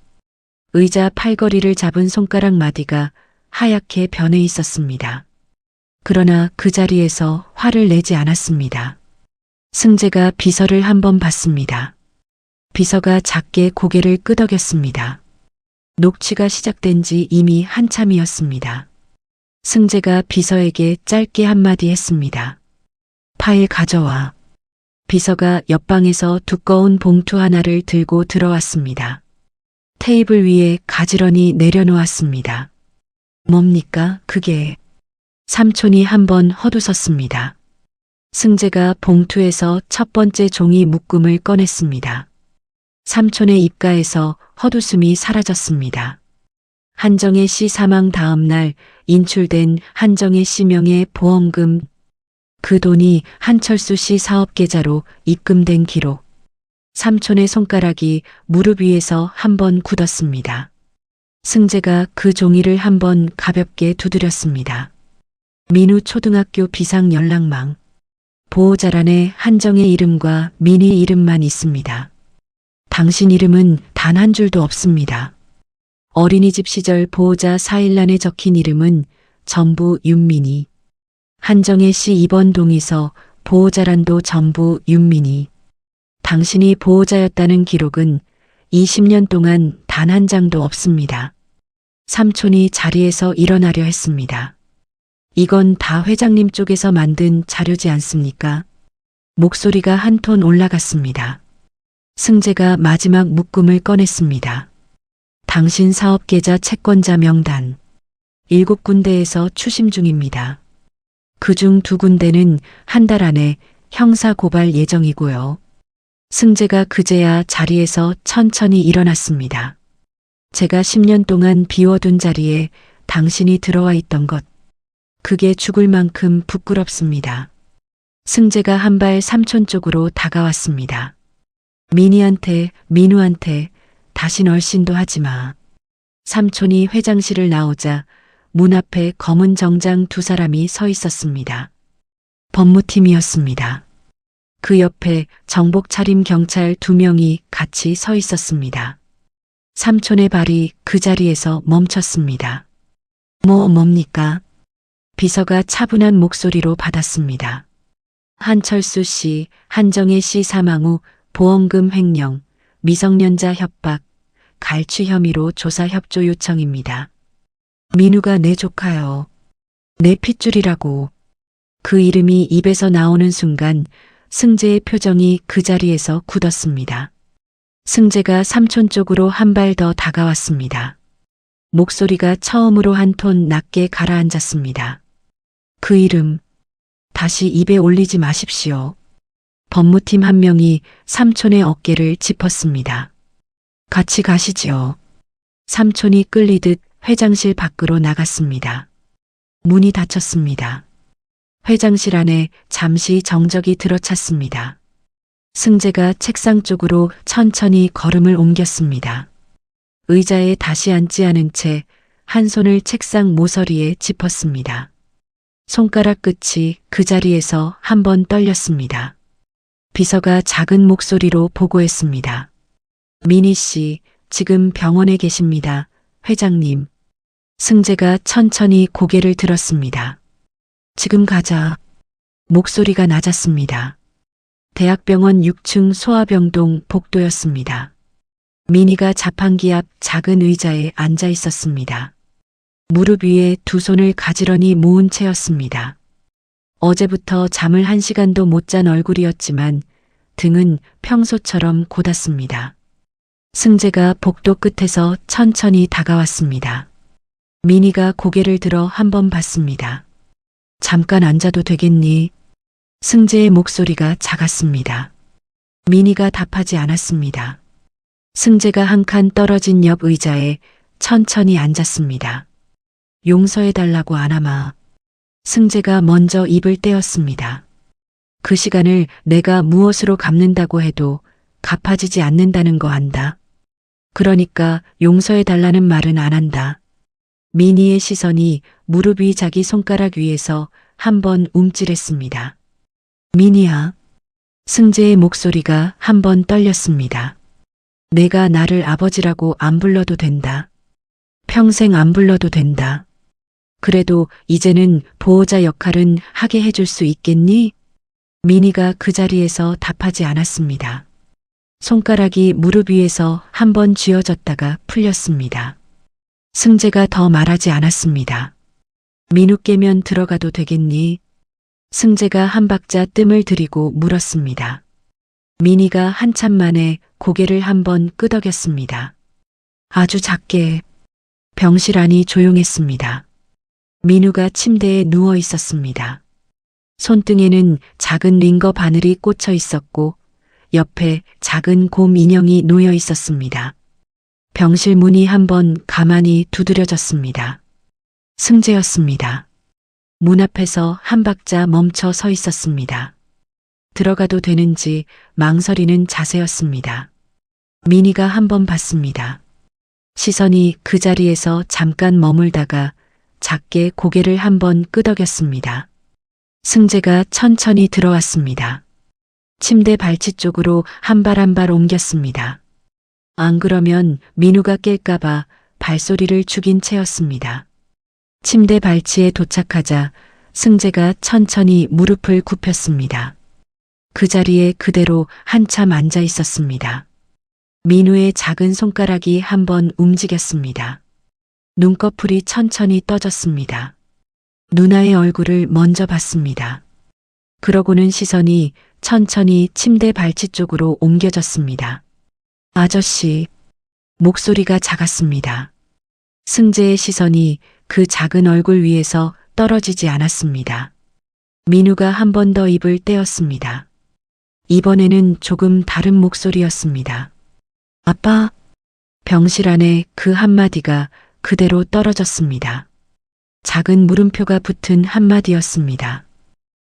의자 팔걸이를 잡은 손가락 마디가 하얗게 변해 있었습니다. 그러나 그 자리에서 화를 내지 않았습니다. 승재가 비서를 한번 봤습니다. 비서가 작게 고개를 끄덕였습니다. 녹취가 시작된 지 이미 한참이었습니다. 승재가 비서에게 짧게 한마디 했습니다. 파일 가져와. 비서가 옆방에서 두꺼운 봉투 하나를 들고 들어왔습니다. 테이블 위에 가지런히 내려놓았습니다. 뭡니까, 그게? 삼촌이 한번 헛웃었습니다. 승재가 봉투에서 첫 번째 종이 묶음을 꺼냈습니다. 삼촌의 입가에서 헛웃음이 사라졌습니다. 한정혜 씨 사망 다음 날 인출된 한정혜 씨 명의 보험금. 그 돈이 한철수 씨 사업 계좌로 입금된 기록. 삼촌의 손가락이 무릎 위에서 한번 굳었습니다. 승재가 그 종이를 한번 가볍게 두드렸습니다. 민우 초등학교 비상 연락망. 보호자란에 한정의 이름과 민희 이름만 있습니다. 당신 이름은 단 한 줄도 없습니다. 어린이집 시절 보호자 4일란에 적힌 이름은 전부 윤민희. 한정혜 씨 입원 동의서 보호자란도 전부 윤민희. 당신이 보호자였다는 기록은 20년 동안 단 한 장도 없습니다. 삼촌이 자리에서 일어나려 했습니다. 이건 다 회장님 쪽에서 만든 자료지 않습니까? 목소리가 한 톤 올라갔습니다. 승재가 마지막 묶음을 꺼냈습니다. 당신 사업계좌 채권자 명단 7군데에서 추심 중입니다. 그중 2군데는 한 달 안에 형사 고발 예정이고요. 승재가 그제야 자리에서 천천히 일어났습니다. 제가 10년 동안 비워둔 자리에 당신이 들어와 있던 것. 그게 죽을 만큼 부끄럽습니다. 승재가 한 발 삼촌 쪽으로 다가왔습니다. 민희한테, 민우한테 다신 얼씬도 하지 마. 삼촌이 회장실을 나오자 문 앞에 검은 정장 2사람이 서 있었습니다. 법무팀이었습니다. 그 옆에 정복 차림 경찰 2명이 같이 서 있었습니다. 삼촌의 발이 그 자리에서 멈췄습니다. 뭡니까? 비서가 차분한 목소리로 받았습니다. 한철수 씨, 한정혜 씨 사망 후 보험금 횡령, 미성년자 협박, 갈취 혐의로 조사 협조 요청입니다. 민우가 내 조카요. 내 핏줄이라고. 그 이름이 입에서 나오는 순간 승재의 표정이 그 자리에서 굳었습니다. 승재가 삼촌 쪽으로 한 발 더 다가왔습니다. 목소리가 처음으로 한 톤 낮게 가라앉았습니다. 그 이름 다시 입에 올리지 마십시오. 법무팀 한 명이 삼촌의 어깨를 짚었습니다. 같이 가시지요. 삼촌이 끌리듯 회장실 밖으로 나갔습니다. 문이 닫혔습니다. 회장실 안에 잠시 정적이 들어찼습니다. 승재가 책상 쪽으로 천천히 걸음을 옮겼습니다. 의자에 다시 앉지 않은 채 한 손을 책상 모서리에 짚었습니다. 손가락 끝이 그 자리에서 한번 떨렸습니다. 비서가 작은 목소리로 보고했습니다. 민희 씨, 지금 병원에 계십니다. 회장님. 승재가 천천히 고개를 들었습니다. 지금 가자. 목소리가 낮았습니다. 대학병원 6층 소아병동 복도였습니다. 민희가 자판기 앞 작은 의자에 앉아 있었습니다. 무릎 위에 2손을 가지런히 모은 채였습니다. 어제부터 잠을 1시간도 못 잔 얼굴이었지만 등은 평소처럼 곧았습니다. 승재가 복도 끝에서 천천히 다가왔습니다. 민희가 고개를 들어 한번 봤습니다. 잠깐 앉아도 되겠니? 승재의 목소리가 작았습니다. 민희가 답하지 않았습니다. 승재가 한 칸 떨어진 옆 의자에 천천히 앉았습니다. 용서해달라고 아나마. 승재가 먼저 입을 떼었습니다. 그 시간을 내가 무엇으로 갚는다고 해도 갚아지지 않는다는 거 안다. 그러니까 용서해달라는 말은 안 한다. 민희의 시선이 무릎 위 자기 손가락 위에서 한번 움찔했습니다. 민희야. 승재의 목소리가 한번 떨렸습니다. 내가 나를 아버지라고 안 불러도 된다. 평생 안 불러도 된다. 그래도 이제는 보호자 역할은 하게 해줄 수 있겠니? 민희가 그 자리에서 답하지 않았습니다. 손가락이 무릎 위에서 한번 쥐어졌다가 풀렸습니다. 승재가 더 말하지 않았습니다. 민우 깨면 들어가도 되겠니? 승재가 한 박자 뜸을 들이고 물었습니다. 민희가 한참 만에 고개를 한번 끄덕였습니다. 아주 작게. 병실 안이 조용했습니다. 민우가 침대에 누워 있었습니다. 손등에는 작은 링거 바늘이 꽂혀 있었고 옆에 작은 곰 인형이 놓여 있었습니다. 병실 문이 한번 가만히 두드려졌습니다. 승재였습니다. 문 앞에서 한 박자 멈춰 서 있었습니다. 들어가도 되는지 망설이는 자세였습니다. 민희가 한번 봤습니다. 시선이 그 자리에서 잠깐 머물다가 작게 고개를 한번 끄덕였습니다. 승재가 천천히 들어왔습니다. 침대 발치 쪽으로 한 발 한 발 옮겼습니다. 안 그러면 민우가 깰까봐 발소리를 죽인 채였습니다. 침대 발치에 도착하자 승재가 천천히 무릎을 굽혔습니다. 그 자리에 그대로 한참 앉아 있었습니다. 민우의 작은 손가락이 한번 움직였습니다. 눈꺼풀이 천천히 떠졌습니다. 누나의 얼굴을 먼저 봤습니다. 그러고는 시선이 천천히 침대 발치 쪽으로 옮겨졌습니다. 아저씨, 목소리가 작았습니다. 승재의 시선이 그 작은 얼굴 위에서 떨어지지 않았습니다. 민우가 한 번 더 입을 떼었습니다. 이번에는 조금 다른 목소리였습니다. 아빠, 병실 안에 그 한마디가 그대로 떨어졌습니다. 작은 물음표가 붙은 한마디였습니다.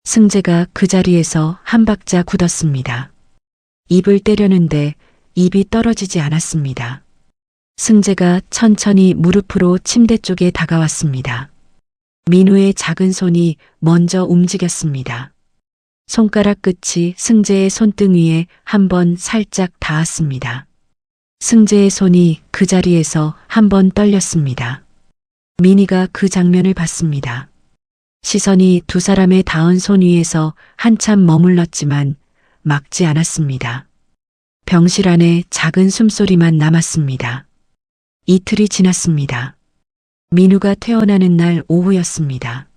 승재가 그 자리에서 한 박자 굳었습니다. 입을 떼려는데 입이 떨어지지 않았습니다. 승재가 천천히 무릎으로 침대 쪽에 다가왔습니다. 민우의 작은 손이 먼저 움직였습니다. 손가락 끝이 승재의 손등 위에 한번 살짝 닿았습니다. 승재의 손이 그 자리에서 한번 떨렸습니다. 민희가 그 장면을 봤습니다. 시선이 두 사람의 닿은 손 위에서 한참 머물렀지만 막지 않았습니다. 병실 안에 작은 숨소리만 남았습니다. 이틀이 지났습니다. 민우가 퇴원하는 날 오후였습니다.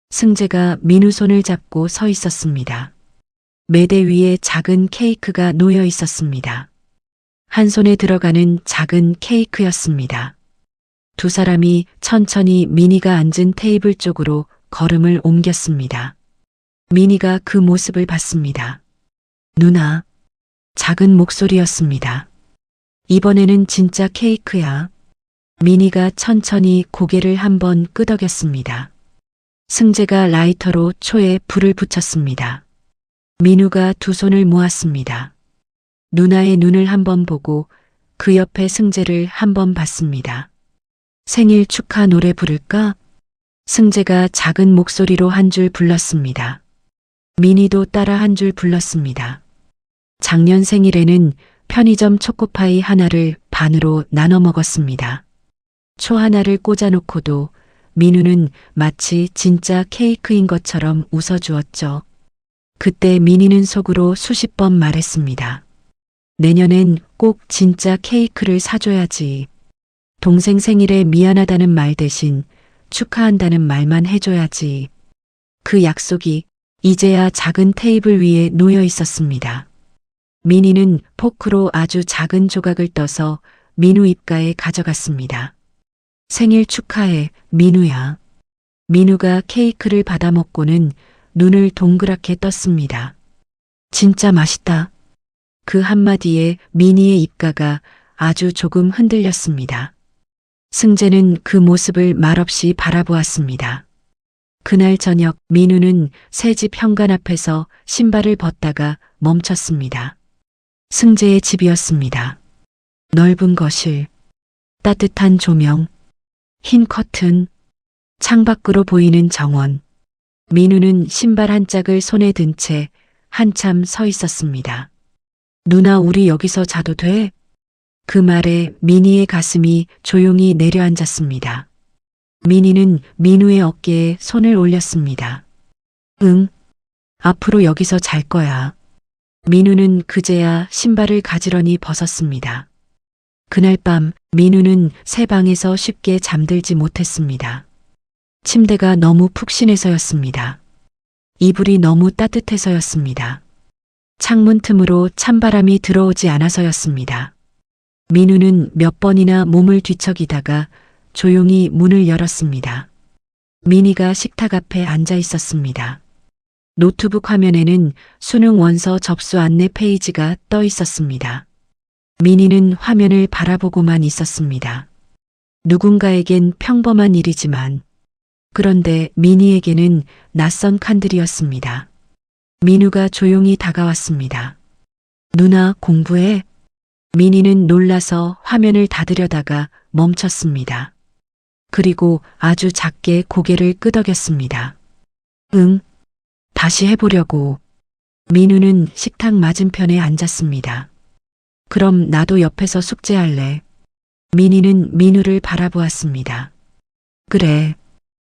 승재가 민우 손을 잡고 서 있었습니다. 매대 위에 작은 케이크가 놓여 있었습니다. 한 손에 들어가는 작은 케이크였습니다. 두 사람이 천천히 민희가 앉은 테이블 쪽으로 걸음을 옮겼습니다. 민희가 그 모습을 봤습니다. 누나, 작은 목소리였습니다. 이번에는 진짜 케이크야. 민희가 천천히 고개를 한번 끄덕였습니다. 승재가 라이터로 초에 불을 붙였습니다. 민우가 두 손을 모았습니다. 누나의 눈을 한번 보고 그 옆에 승재를 한번 봤습니다. 생일 축하 노래 부를까? 승재가 작은 목소리로 한 줄 불렀습니다. 민희도 따라 한 줄 불렀습니다. 작년 생일에는 편의점 초코파이 하나를 반으로 나눠 먹었습니다. 초 하나를 꽂아놓고도 민우는 마치 진짜 케이크인 것처럼 웃어주었죠. 그때 민희는 속으로 수십 번 말했습니다. 내년엔 꼭 진짜 케이크를 사줘야지. 동생 생일에 미안하다는 말 대신 축하한다는 말만 해줘야지. 그 약속이 이제야 작은 테이블 위에 놓여 있었습니다. 민희는 포크로 아주 작은 조각을 떠서 민우 입가에 가져갔습니다. 생일 축하해, 민우야. 민우가 케이크를 받아 먹고는 눈을 동그랗게 떴습니다. 진짜 맛있다. 그 한마디에 민희의 입가가 아주 조금 흔들렸습니다. 승재는 그 모습을 말없이 바라보았습니다. 그날 저녁 민우는 새집 현관 앞에서 신발을 벗다가 멈췄습니다. 승재의 집이었습니다. 넓은 거실, 따뜻한 조명, 흰 커튼, 창밖으로 보이는 정원. 민우는 신발 한 짝을 손에 든 채 한참 서 있었습니다. 누나, 우리 여기서 자도 돼? 그 말에 민희의 가슴이 조용히 내려앉았습니다. 민희는 민우의 어깨에 손을 올렸습니다. 응, 앞으로 여기서 잘 거야. 민우는 그제야 신발을 가지런히 벗었습니다. 그날 밤 민우는 새 방에서 쉽게 잠들지 못했습니다. 침대가 너무 푹신해서였습니다. 이불이 너무 따뜻해서였습니다. 창문 틈으로 찬바람이 들어오지 않아서였습니다. 민우는 몇 번이나 몸을 뒤척이다가 조용히 문을 열었습니다. 민희가 식탁 앞에 앉아 있었습니다. 노트북 화면에는 수능 원서 접수 안내 페이지가 떠 있었습니다. 민희는 화면을 바라보고만 있었습니다. 누군가에겐 평범한 일이지만 그런데 민희에게는 낯선 칸들이었습니다. 민우가 조용히 다가왔습니다. 누나 공부해? 민희는 놀라서 화면을 닫으려다가 멈췄습니다. 그리고 아주 작게 고개를 끄덕였습니다. 응, 다시 해보려고. 민우는 식탁 맞은편에 앉았습니다. 그럼 나도 옆에서 숙제할래. 민희는 민우를 바라보았습니다. 그래,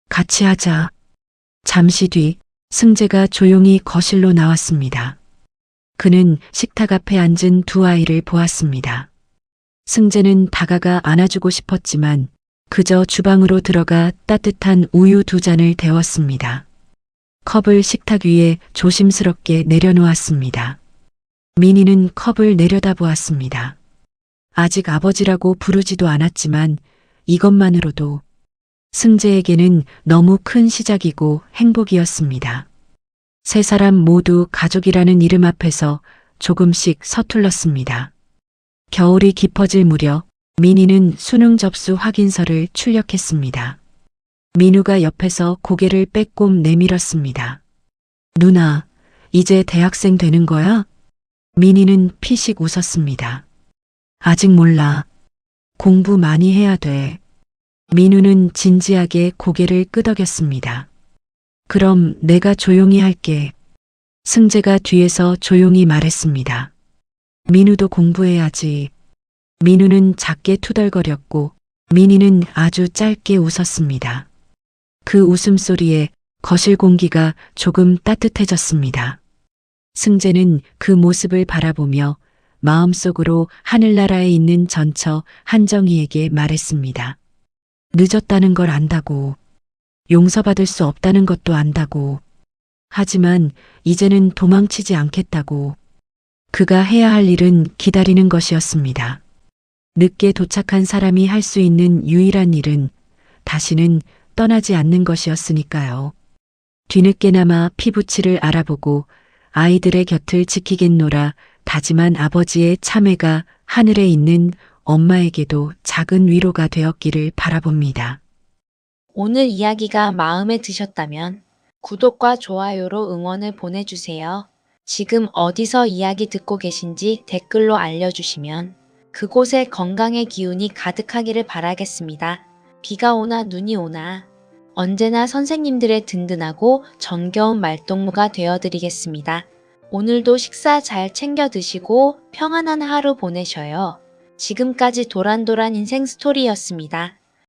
같이 하자. 잠시 뒤 승재가 조용히 거실로 나왔습니다. 그는 식탁 앞에 앉은 두 아이를 보았습니다. 승재는 다가가 안아주고 싶었지만 그저 주방으로 들어가 따뜻한 우유 두 잔을 데웠습니다. 컵을 식탁 위에 조심스럽게 내려놓았습니다. 민희는 컵을 내려다보았습니다. 아직 아버지라고 부르지도 않았지만 이것만으로도 승재에게는 너무 큰 시작이고 행복이었습니다. 세 사람 모두 가족이라는 이름 앞에서 조금씩 서툴렀습니다. 겨울이 깊어질 무렵 민희는 수능 접수 확인서를 출력했습니다. 민우가 옆에서 고개를 빼꼼 내밀었습니다. 누나, 이제 대학생 되는 거야? 민희는 피식 웃었습니다. 아직 몰라. 공부 많이 해야 돼. 민우는 진지하게 고개를 끄덕였습니다. 그럼 내가 조용히 할게. 승재가 뒤에서 조용히 말했습니다. 민우도 공부해야지. 민우는 작게 투덜거렸고 민희는 아주 짧게 웃었습니다. 그 웃음소리에 거실 공기가 조금 따뜻해졌습니다. 승재는 그 모습을 바라보며 마음속으로 하늘나라에 있는 전처 한정희에게 말했습니다. 늦었다는 걸 안다고. 용서받을 수 없다는 것도 안다고. 하지만 이제는 도망치지 않겠다고. 그가 해야 할 일은 기다리는 것이었습니다. 늦게 도착한 사람이 할 수 있는 유일한 일은 다시는 떠나지 않는 것이었으니까요. 뒤늦게나마 피부치를 알아보고 아이들의 곁을 지키겠노라 다짐한 아버지의 참회가 하늘에 있는 엄마에게도 작은 위로가 되었기를 바라봅니다. 오늘 이야기가 마음에 드셨다면 구독과 좋아요로 응원을 보내주세요. 지금 어디서 이야기 듣고 계신지 댓글로 알려주시면 그곳에 건강의 기운이 가득하기를 바라겠습니다. 비가 오나 눈이 오나 언제나 선생님들의 든든하고 정겨운 말동무가 되어드리겠습니다. 오늘도 식사 잘 챙겨 드시고 평안한 하루 보내셔요. 지금까지 도란도란 인생 스토리였습니다.